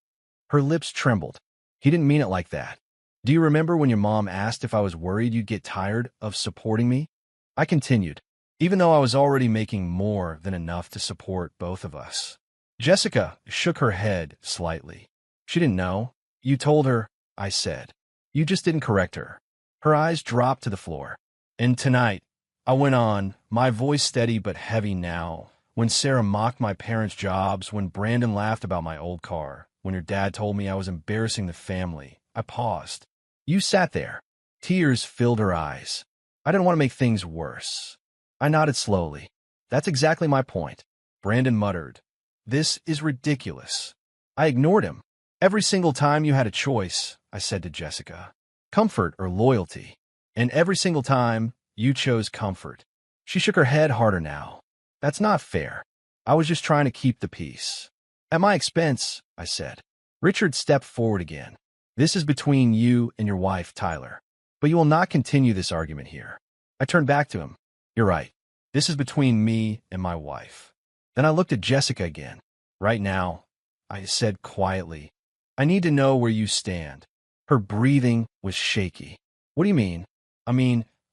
Her lips trembled. He didn't mean it like that. Do you remember when your mom asked if I was worried you'd get tired of supporting me? I continued, even though I was already making more than enough to support both of us. Jessica shook her head slightly. She didn't know. You told her, I said. You just didn't correct her. Her eyes dropped to the floor. And tonight, I went on, my voice steady but heavy now, when Sarah mocked my parents' jobs, when Brandon laughed about my old car, when your dad told me I was embarrassing the family, I paused. You sat there. Tears filled her eyes. I didn't want to make things worse. I nodded slowly. That's exactly my point. Brandon muttered. This is ridiculous. I ignored him. Every single time you had a choice, I said to Jessica, comfort or loyalty. And every single time, you chose comfort. She shook her head harder now. That's not fair. I was just trying to keep the peace. At my expense, I said. Richard stepped forward again. This is between you and your wife, Tyler. But you will not continue this argument here. I turned back to him. You're right. This is between me and my wife. Then I looked at Jessica again. Right now, I said quietly, I need to know where you stand. Her breathing was shaky. What do you mean?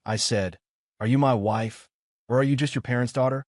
I said, are you my wife, or are you just your parents' daughter?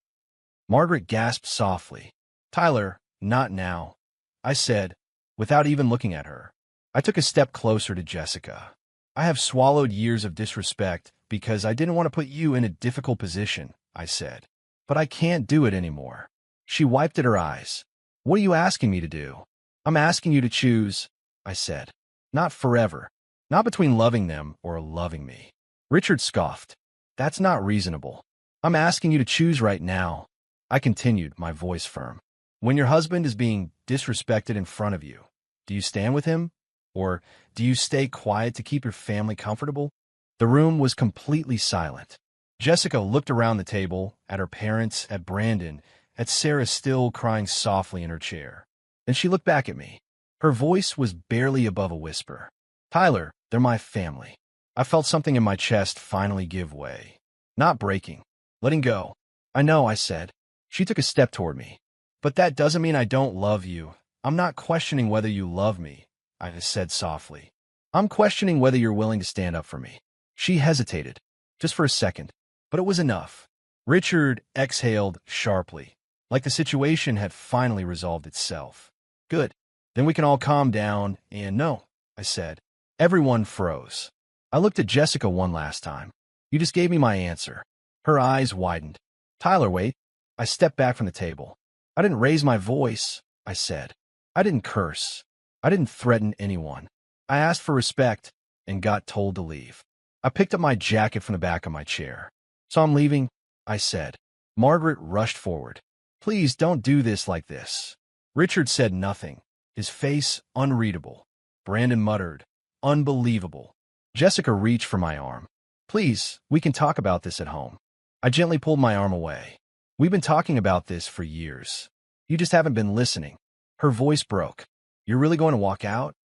Margaret gasped softly. Tyler, not now, I said, without even looking at her. I took a step closer to Jessica. I have swallowed years of disrespect because I didn't want to put you in a difficult position, I said. But I can't do it anymore. She wiped at her eyes. What are you asking me to do? I'm asking you to choose, I said. Not forever. Not between loving them or loving me. Richard scoffed. That's not reasonable. I'm asking you to choose right now. I continued, my voice firm. When your husband is being disrespected in front of you, do you stand with him? Or do you stay quiet to keep your family comfortable? The room was completely silent. Jessica looked around the table, at her parents, at Brandon, at Sarah still crying softly in her chair. Then she looked back at me. Her voice was barely above a whisper. Tyler, they're my family. I felt something in my chest finally give way. Not breaking. Letting go. I know, I said. She took a step toward me. But that doesn't mean I don't love you. I'm not questioning whether you love me, I said softly. I'm questioning whether you're willing to stand up for me. She hesitated, just for a second, but it was enough. Richard exhaled sharply, like the situation had finally resolved itself. Good. Then we can all calm down and no, I said. Everyone froze. I looked at Jessica one last time. You just gave me my answer. Her eyes widened. Tyler, wait. I stepped back from the table. I didn't raise my voice, I said. I didn't curse. I didn't threaten anyone. I asked for respect and got told to leave. I picked up my jacket from the back of my chair. So I'm leaving, I said. Margaret rushed forward. Please don't do this like this. Richard said nothing, his face unreadable. Brandon muttered, unbelievable. Jessica reached for my arm. Please, we can talk about this at home. I gently pulled my arm away. We've been talking about this for years. You just haven't been listening. Her voice broke. You're really going to walk out?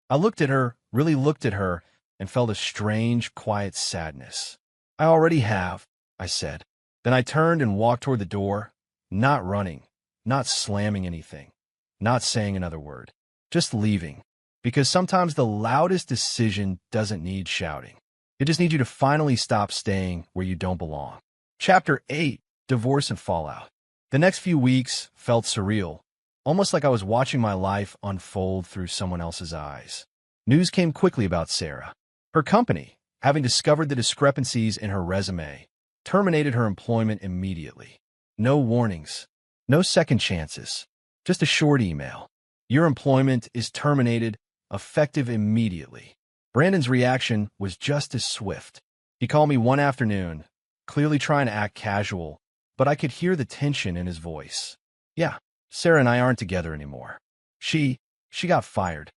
I looked at her, really looked at her, and felt a strange, quiet sadness. I already have, I said. Then I turned and walked toward the door, not running, not slamming anything, not saying another word, just leaving. Because sometimes the loudest decision doesn't need shouting. It just needs you to finally stop staying where you don't belong. Chapter 8, Divorce and Fallout. The next few weeks felt surreal, almost like I was watching my life unfold through someone else's eyes. News came quickly about Sarah. Her company, having discovered the discrepancies in her resume, terminated her employment immediately. No warnings, no second chances, just a short email. Your employment is terminated, effective immediately. Brandon's reaction was just as swift. He called me one afternoon, clearly trying to act casual, but I could hear the tension in his voice. Yeah, Sarah and I aren't together anymore. She got fired.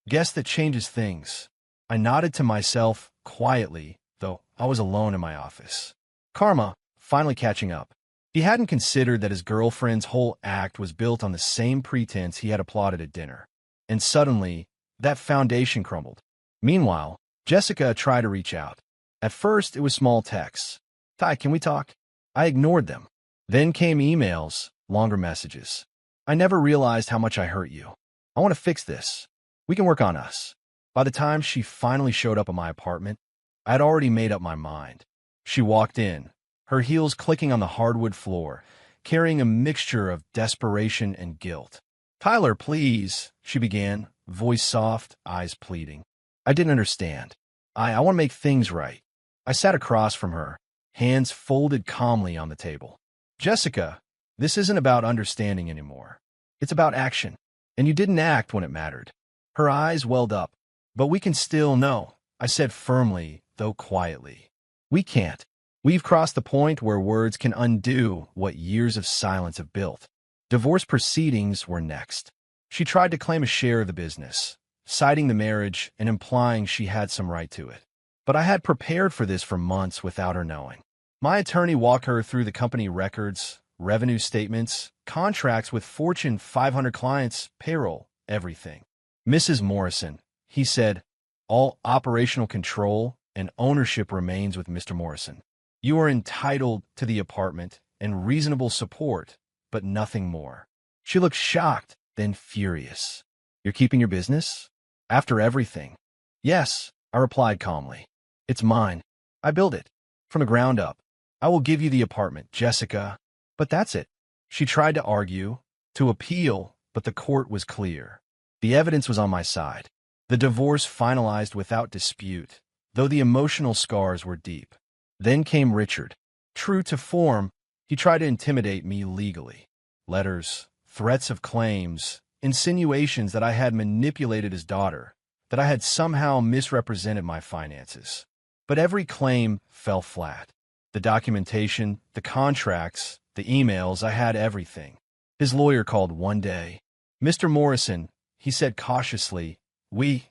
Guess that changes things. I nodded to myself quietly, though I was alone in my office. Karma, finally catching up. He hadn't considered that his girlfriend's whole act was built on the same pretense he had applauded at dinner. And suddenly, that foundation crumbled. Meanwhile, Jessica tried to reach out. At first, it was small texts. "Ty, can we talk?" I ignored them. Then came emails, longer messages. "I never realized how much I hurt you. I want to fix this. We can work on us." By the time she finally showed up at my apartment, I had already made up my mind. She walked in, her heels clicking on the hardwood floor, carrying a mixture of desperation and guilt. "Tyler, please," she began, voice soft, eyes pleading. I didn't understand. I want to make things right. I sat across from her, hands folded calmly on the table. "Jessica, this isn't about understanding anymore. It's about action. And you didn't act when it mattered." Her eyes welled up. "But we can still know," I said firmly, though quietly. "We can't. We've crossed the point where words can undo what years of silence have built." Divorce proceedings were next. She tried to claim a share of the business, citing the marriage and implying she had some right to it. But I had prepared for this for months without her knowing. My attorney walked her through the company records, revenue statements, contracts with Fortune 500 clients, payroll, everything. "Mrs. Morrison," he said, "all operational control and ownership remains with Mr. Morrison. You are entitled to the apartment and reasonable support, but nothing more." She looked shocked, then furious. "You're keeping your business? After everything?" "Yes," I replied calmly. "It's mine. I built it. From the ground up. I will give you the apartment, Jessica." "But that's it." She tried to argue, to appeal, but the court was clear. The evidence was on my side. The divorce finalized without dispute, though the emotional scars were deep. Then came Richard. True to form, he tried to intimidate me legally. Letters, threats of claims, insinuations that I had manipulated his daughter, that I had somehow misrepresented my finances. But every claim fell flat. The documentation, the contracts, the emails, I had everything. His lawyer called one day. "Mr. Morrison," he said cautiously, "we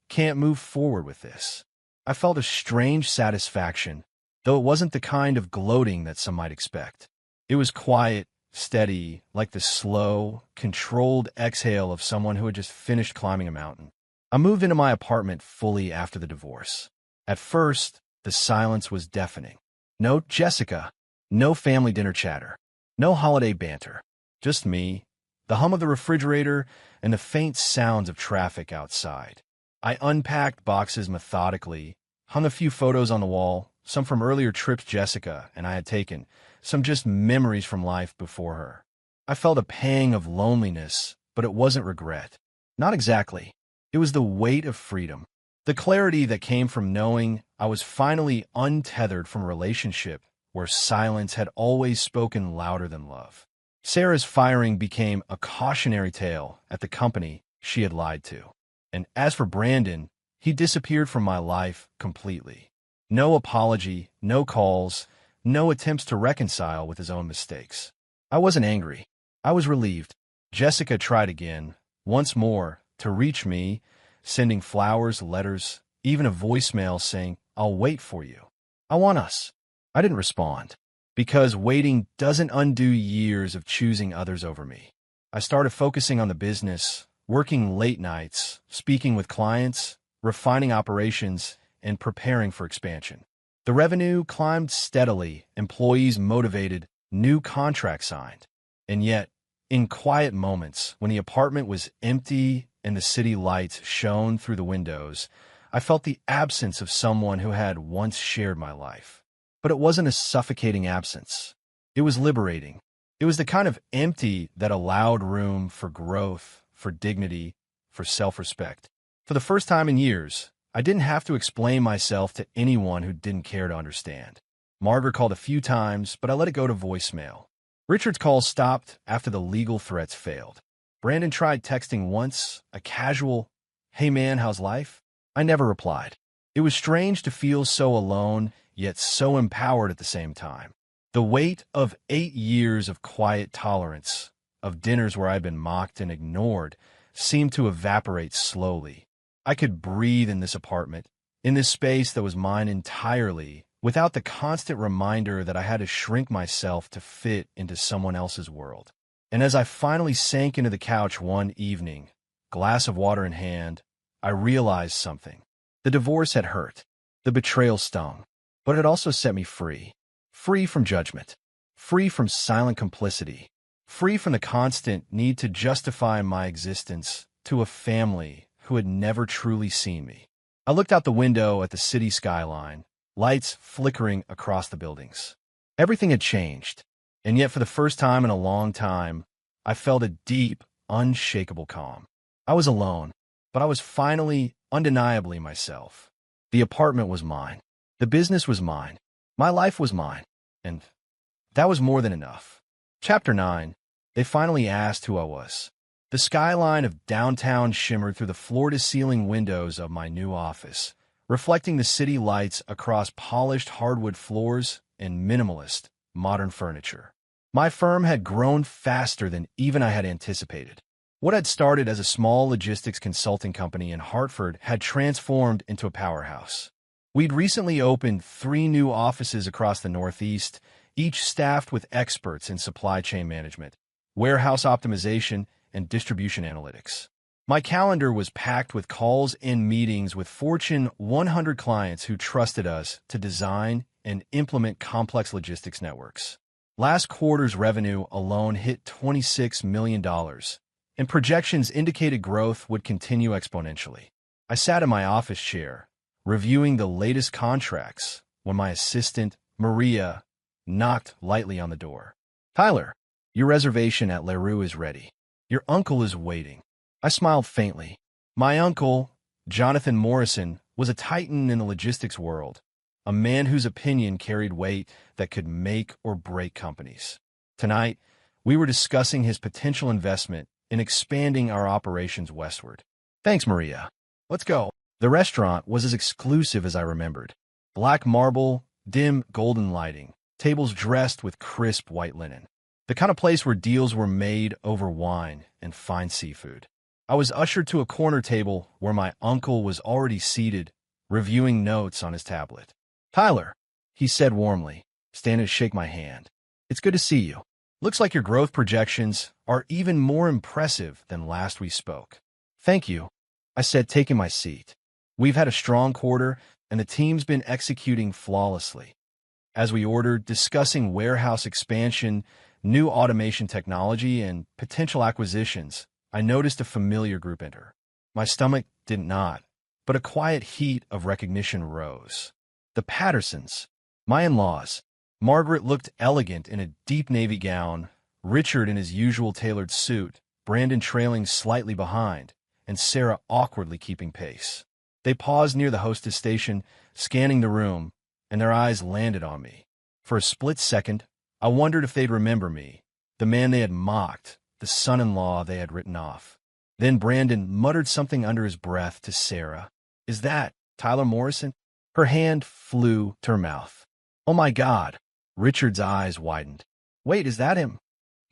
can't move forward with this." I felt a strange satisfaction, though it wasn't the kind of gloating that some might expect. It was quiet, steady, like the slow, controlled exhale of someone who had just finished climbing a mountain. I moved into my apartment fully after the divorce. At first, the silence was deafening. No Jessica, no family dinner chatter, no holiday banter. Just me, the hum of the refrigerator, and the faint sounds of traffic outside. I unpacked boxes methodically, hung a few photos on the wall, some from earlier trips Jessica and I had taken, some just memories from life before her. I felt a pang of loneliness, but it wasn't regret. Not exactly. It was the weight of freedom. The clarity that came from knowing I was finally untethered from a relationship where silence had always spoken louder than love. Sarah's firing became a cautionary tale at the company she had lied to. And as for Brandon, he disappeared from my life completely. No apology, no calls, no attempts to reconcile with his own mistakes. I wasn't angry. I was relieved. Jessica tried again, once more, to reach me, sending flowers, letters, even a voicemail saying, "I'll wait for you. I want us." I didn't respond, because waiting doesn't undo years of choosing others over me. I started focusing on the business, working late nights, speaking with clients, refining operations, and preparing for expansion. The revenue climbed steadily, employees motivated, new contracts signed. And yet, in quiet moments, when the apartment was empty and the city lights shone through the windows, I felt the absence of someone who had once shared my life. But it wasn't a suffocating absence. It was liberating. It was the kind of empty that allowed room for growth, for dignity, for self-respect. For the first time in years, I didn't have to explain myself to anyone who didn't care to understand. Margaret called a few times, but I let it go to voicemail. Richard's call stopped after the legal threats failed. Brandon tried texting once, a casual, "Hey man, how's life?" I never replied. It was strange to feel so alone, yet so empowered at the same time. The weight of 8 years of quiet tolerance, of dinners where I'd been mocked and ignored, seemed to evaporate slowly. I could breathe in this apartment, in this space that was mine entirely, without the constant reminder that I had to shrink myself to fit into someone else's world. And as I finally sank into the couch one evening, glass of water in hand, I realized something. The divorce had hurt. The betrayal stung. But it also set me free. Free from judgment. Free from silent complicity. Free from the constant need to justify my existence to a family who had never truly seen me. I looked out the window at the city skyline, lights flickering across the buildings. Everything had changed, and yet for the first time in a long time, I felt a deep, unshakable calm. I was alone, but I was finally, undeniably myself. The apartment was mine. The business was mine. My life was mine. And that was more than enough. Chapter 9. They finally asked who I was. The skyline of downtown shimmered through the floor-to-ceiling windows of my new office, reflecting the city lights across polished hardwood floors and minimalist, modern furniture. My firm had grown faster than even I had anticipated. What had started as a small logistics consulting company in Hartford had transformed into a powerhouse. We'd recently opened 3 new offices across the Northeast, each staffed with experts in supply chain management, warehouse optimization, and distribution analytics. My calendar was packed with calls and meetings with Fortune 100 clients who trusted us to design and implement complex logistics networks. Last quarter's revenue alone hit $26 million, and projections indicated growth would continue exponentially. I sat in my office chair, reviewing the latest contracts, when my assistant, Maria, knocked lightly on the door. "Tyler, your reservation at LaRue is ready. Your uncle is waiting." I smiled faintly. My uncle, Jonathan Morrison, was a titan in the logistics world, a man whose opinion carried weight that could make or break companies. Tonight, we were discussing his potential investment in expanding our operations westward. "Thanks, Maria. Let's go." The restaurant was as exclusive as I remembered. Black marble, dim golden lighting, tables dressed with crisp white linen. The kind of place where deals were made over wine and fine seafood. I was ushered to a corner table where my uncle was already seated, reviewing notes on his tablet. "Tyler," he said warmly, standing to shake my hand. "It's good to see you. Looks like your growth projections are even more impressive than last we spoke." "Thank you," I said, taking my seat. "We've had a strong quarter, and the team's been executing flawlessly." As we ordered, discussing warehouse expansion, new automation technology, and potential acquisitions, I noticed a familiar group enter. My stomach did not, but a quiet heat of recognition rose. The Pattersons, my in-laws. Margaret looked elegant in a deep navy gown, Richard in his usual tailored suit, Brandon trailing slightly behind, and Sarah awkwardly keeping pace. They paused near the hostess station, scanning the room, and their eyes landed on me. For a split second, I wondered if they'd remember me, the man they had mocked, the son-in-law they had written off. Then Brandon muttered something under his breath to Sarah. "Is that Tyler Morrison?" Her hand flew to her mouth. "Oh my God!" Richard's eyes widened. "Wait, is that him?"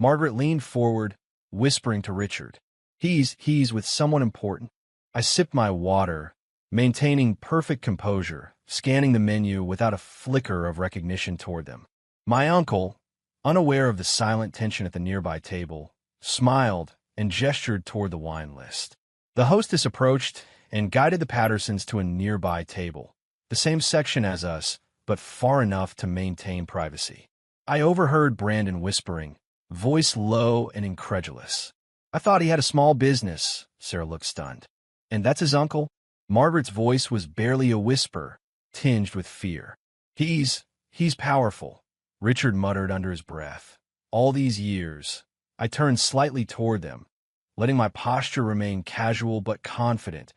Margaret leaned forward, whispering to Richard. He's with someone important." I sipped my water, maintaining perfect composure, scanning the menu without a flicker of recognition toward them. My uncle, unaware of the silent tension at the nearby table, smiled and gestured toward the wine list. The hostess approached and guided the Pattersons to a nearby table, the same section as us, but far enough to maintain privacy. I overheard Brandon whispering, voice low and incredulous. "I thought he had a small business." Sarah looked stunned. "And that's his uncle?" Margaret's voice was barely a whisper, tinged with fear. He's powerful," Richard muttered under his breath. All these years, I turned slightly toward them, letting my posture remain casual but confident,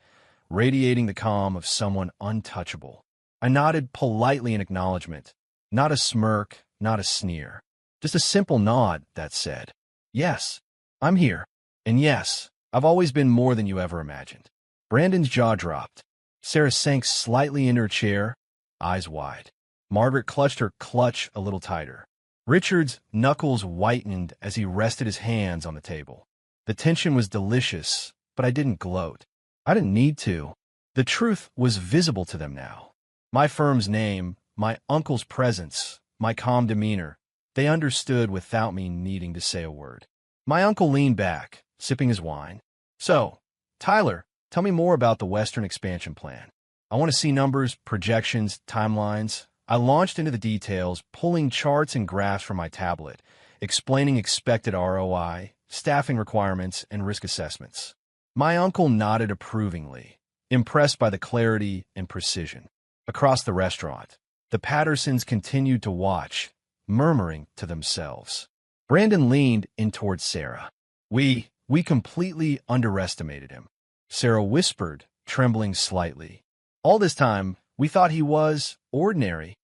radiating the calm of someone untouchable. I nodded politely in acknowledgement, not a smirk, not a sneer. Just a simple nod that said, "Yes, I'm here. And yes, I've always been more than you ever imagined." Brandon's jaw dropped. Sarah sank slightly in her chair, eyes wide. Margaret clutched her clutch a little tighter. Richard's knuckles whitened as he rested his hands on the table. The tension was delicious, but I didn't gloat. I didn't need to. The truth was visible to them now. My firm's name, my uncle's presence, my calm demeanor, they understood without me needing to say a word. My uncle leaned back, sipping his wine. "So, Tyler, tell me more about the Western expansion plan. I want to see numbers, projections, timelines." I launched into the details, pulling charts and graphs from my tablet, explaining expected ROI, staffing requirements, and risk assessments. My uncle nodded approvingly, impressed by the clarity and precision. Across the restaurant, the Pattersons continued to watch, murmuring to themselves. Brandon leaned in towards Sarah. We completely underestimated him," Sarah whispered, trembling slightly. "All this time, we thought he was ordinary."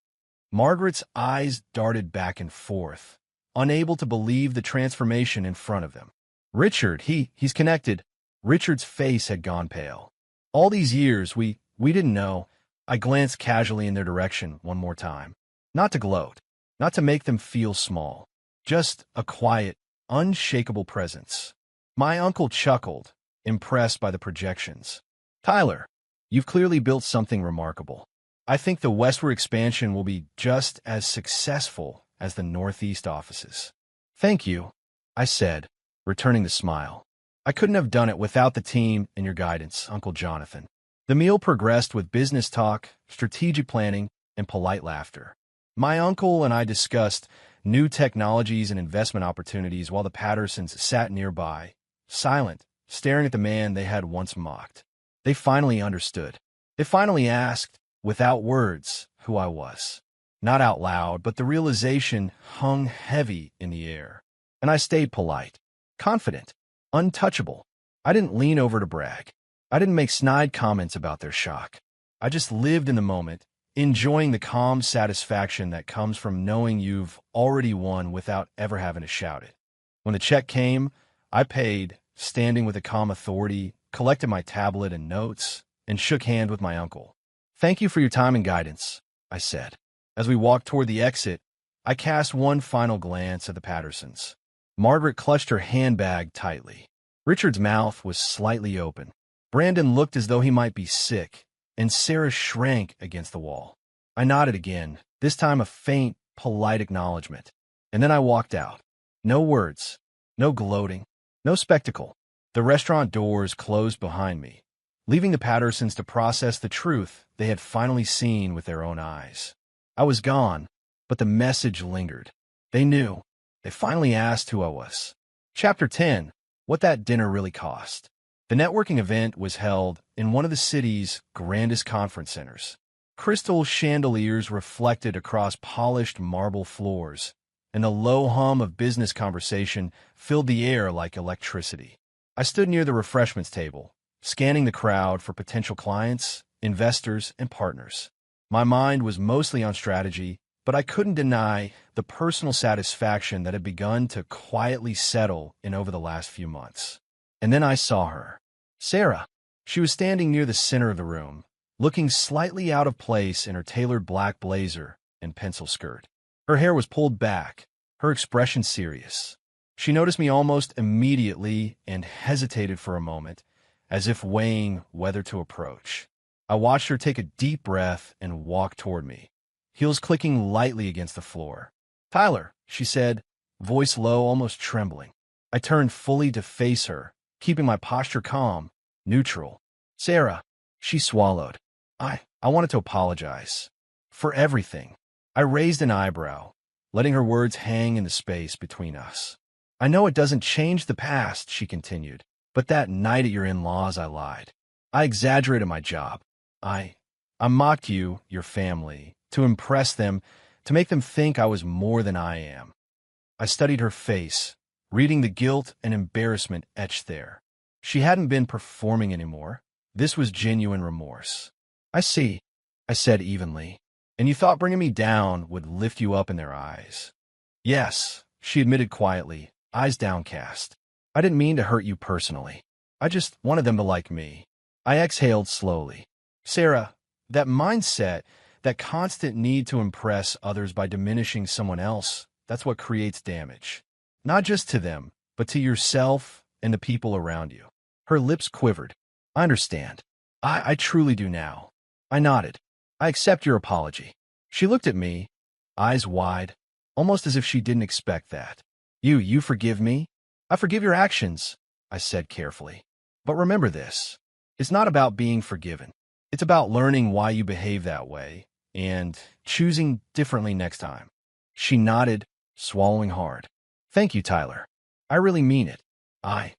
Margaret's eyes darted back and forth, unable to believe the transformation in front of them. "Richard, he's connected." Richard's face had gone pale. "All these years, we didn't know." I glanced casually in their direction one more time. Not to gloat, not to make them feel small, just a quiet, unshakable presence. My uncle chuckled, impressed by the projections. "Tyler, you've clearly built something remarkable. I think the westward expansion will be just as successful as the Northeast offices." "Thank you," I said, returning the smile. "I couldn't have done it without the team and your guidance, Uncle Jonathan." The meal progressed with business talk, strategic planning, and polite laughter. My uncle and I discussed new technologies and investment opportunities while the Pattersons sat nearby, silent, staring at the man they had once mocked. They finally understood. They finally asked, without words, who I was. Not out loud, but the realization hung heavy in the air. And I stayed polite, confident, untouchable. I didn't lean over to brag. I didn't make snide comments about their shock. I just lived in the moment, enjoying the calm satisfaction that comes from knowing you've already won without ever having to shout it. When the check came, I paid, standing with a calm authority, collected my tablet and notes, and shook hands with my uncle. "Thank you for your time and guidance," I said. As we walked toward the exit, I cast one final glance at the Pattersons. Margaret clutched her handbag tightly. Richard's mouth was slightly open. Brandon looked as though he might be sick, and Sarah shrank against the wall. I nodded again, this time a faint, polite acknowledgement. And then I walked out. No words, no gloating, no spectacle. The restaurant doors closed behind me, leaving the Pattersons to process the truth they had finally seen with their own eyes. I was gone, but the message lingered. They knew. They finally asked who I was. Chapter 10, What That Dinner Really Cost. The networking event was held in one of the city's grandest conference centers. Crystal chandeliers reflected across polished marble floors, and the low hum of business conversation filled the air like electricity. I stood near the refreshments table, scanning the crowd for potential clients, investors, and partners. My mind was mostly on strategy, but I couldn't deny the personal satisfaction that had begun to quietly settle in over the last few months. And then I saw her. Sarah. She was standing near the center of the room, looking slightly out of place in her tailored black blazer and pencil skirt. Her hair was pulled back, her expression serious. She noticed me almost immediately and hesitated for a moment, as if weighing whether to approach. I watched her take a deep breath and walk toward me, heels clicking lightly against the floor. "Tyler," she said, voice low, almost trembling. I turned fully to face her, keeping my posture calm, neutral. "Sarah," she swallowed. I wanted to apologize. For everything. I raised an eyebrow, letting her words hang in the space between us. "I know it doesn't change the past," she continued, "but that night at your in-laws, I lied. I exaggerated my job. I mocked you, your family, to impress them, to make them think I was more than I am." I studied her face, reading the guilt and embarrassment etched there. She hadn't been performing anymore. This was genuine remorse. I see, I said evenly. And you thought bringing me down would lift you up in their eyes. Yes, she admitted quietly, eyes downcast. I didn't mean to hurt you personally. I just wanted them to like me. I exhaled slowly. Sarah, that mindset, that constant need to impress others by diminishing someone else, that's what creates damage. Not just to them, but to yourself and the people around you. Her lips quivered. I understand. I truly do now. I nodded. I accept your apology. She looked at me, eyes wide, almost as if she didn't expect that. You forgive me? I forgive your actions, I said carefully. But remember this. It's not about being forgiven. It's about learning why you behave that way and choosing differently next time. She nodded, swallowing hard. Thank you, Tyler. I really mean it. I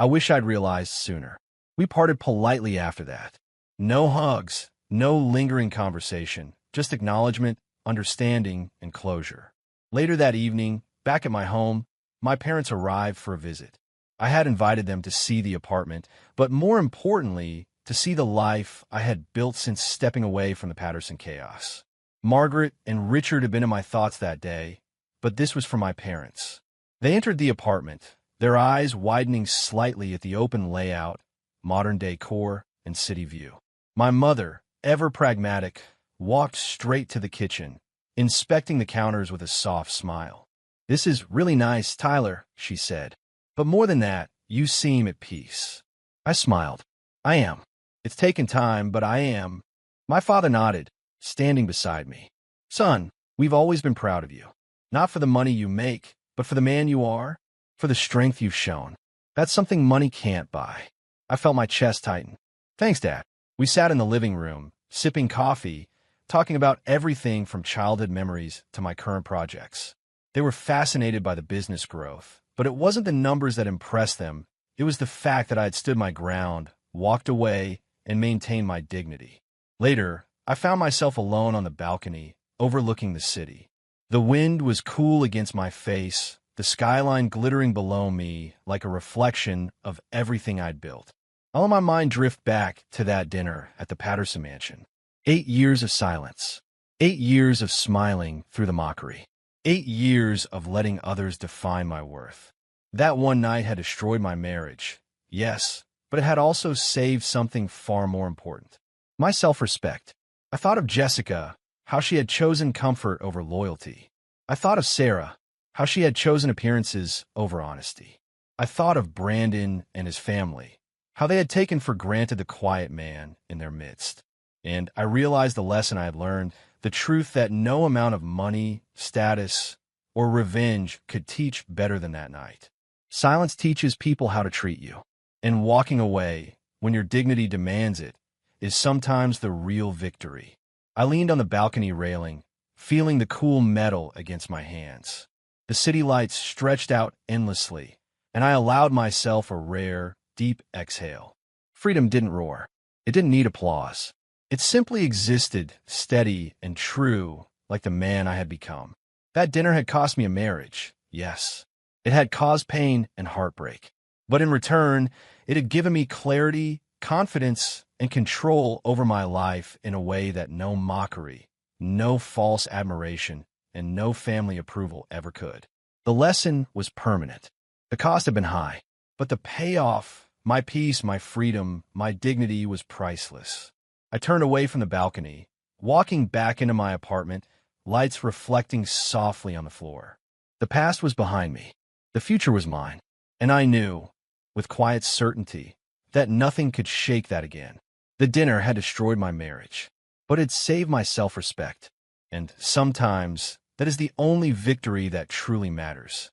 wish I'd realized sooner. We parted politely after that. No hugs, no lingering conversation, just acknowledgement, understanding, and closure. Later that evening, back at my home, my parents arrived for a visit. I had invited them to see the apartment, but more importantly, to see the life I had built since stepping away from the Patterson chaos. Margaret and Richard had been in my thoughts that day, but this was for my parents. They entered the apartment, their eyes widening slightly at the open layout, modern decor, and city view. My mother, ever pragmatic, walked straight to the kitchen, inspecting the counters with a soft smile. This is really nice, Tyler, she said. But more than that, you seem at peace. I smiled. I am. It's taken time, but I am. My father nodded, standing beside me. Son, we've always been proud of you. Not for the money you make, but for the man you are, for the strength you've shown. That's something money can't buy. I felt my chest tighten. Thanks, Dad. We sat in the living room, sipping coffee, talking about everything from childhood memories to my current projects. They were fascinated by the business growth, but it wasn't the numbers that impressed them. It was the fact that I had stood my ground, walked away, and maintained my dignity. Later, I found myself alone on the balcony, overlooking the city. The wind was cool against my face, the skyline glittering below me like a reflection of everything I'd built. I let my mind drift back to that dinner at the Patterson mansion. 8 years of silence. 8 years of smiling through the mockery. 8 years of letting others define my worth. That one night had destroyed my marriage, yes, but it had also saved something far more important. My self-respect. I thought of Jessica, how she had chosen comfort over loyalty. I thought of Sarah, how she had chosen appearances over honesty. I thought of Brandon and his family, how they had taken for granted the quiet man in their midst. And I realized the lesson I had learned, the truth that no amount of money, status, or revenge could teach better than that night. Silence teaches people how to treat you. And walking away, when your dignity demands it, is sometimes the real victory. I leaned on the balcony railing, feeling the cool metal against my hands. The city lights stretched out endlessly, and I allowed myself a rare, deep exhale. Freedom didn't roar. It didn't need applause. It simply existed, steady and true, like the man I had become. That dinner had cost me a marriage, yes. It had caused pain and heartbreak. But in return, it had given me clarity, confidence, and control over my life in a way that no mockery, no false admiration, and no family approval ever could. The lesson was permanent. The cost had been high, but the payoff, my peace, my freedom, my dignity was priceless. I turned away from the balcony, walking back into my apartment, lights reflecting softly on the floor. The past was behind me. The future was mine, and I knew, with quiet certainty, that nothing could shake that again. The dinner had destroyed my marriage, but it saved my self-respect, and sometimes that is the only victory that truly matters.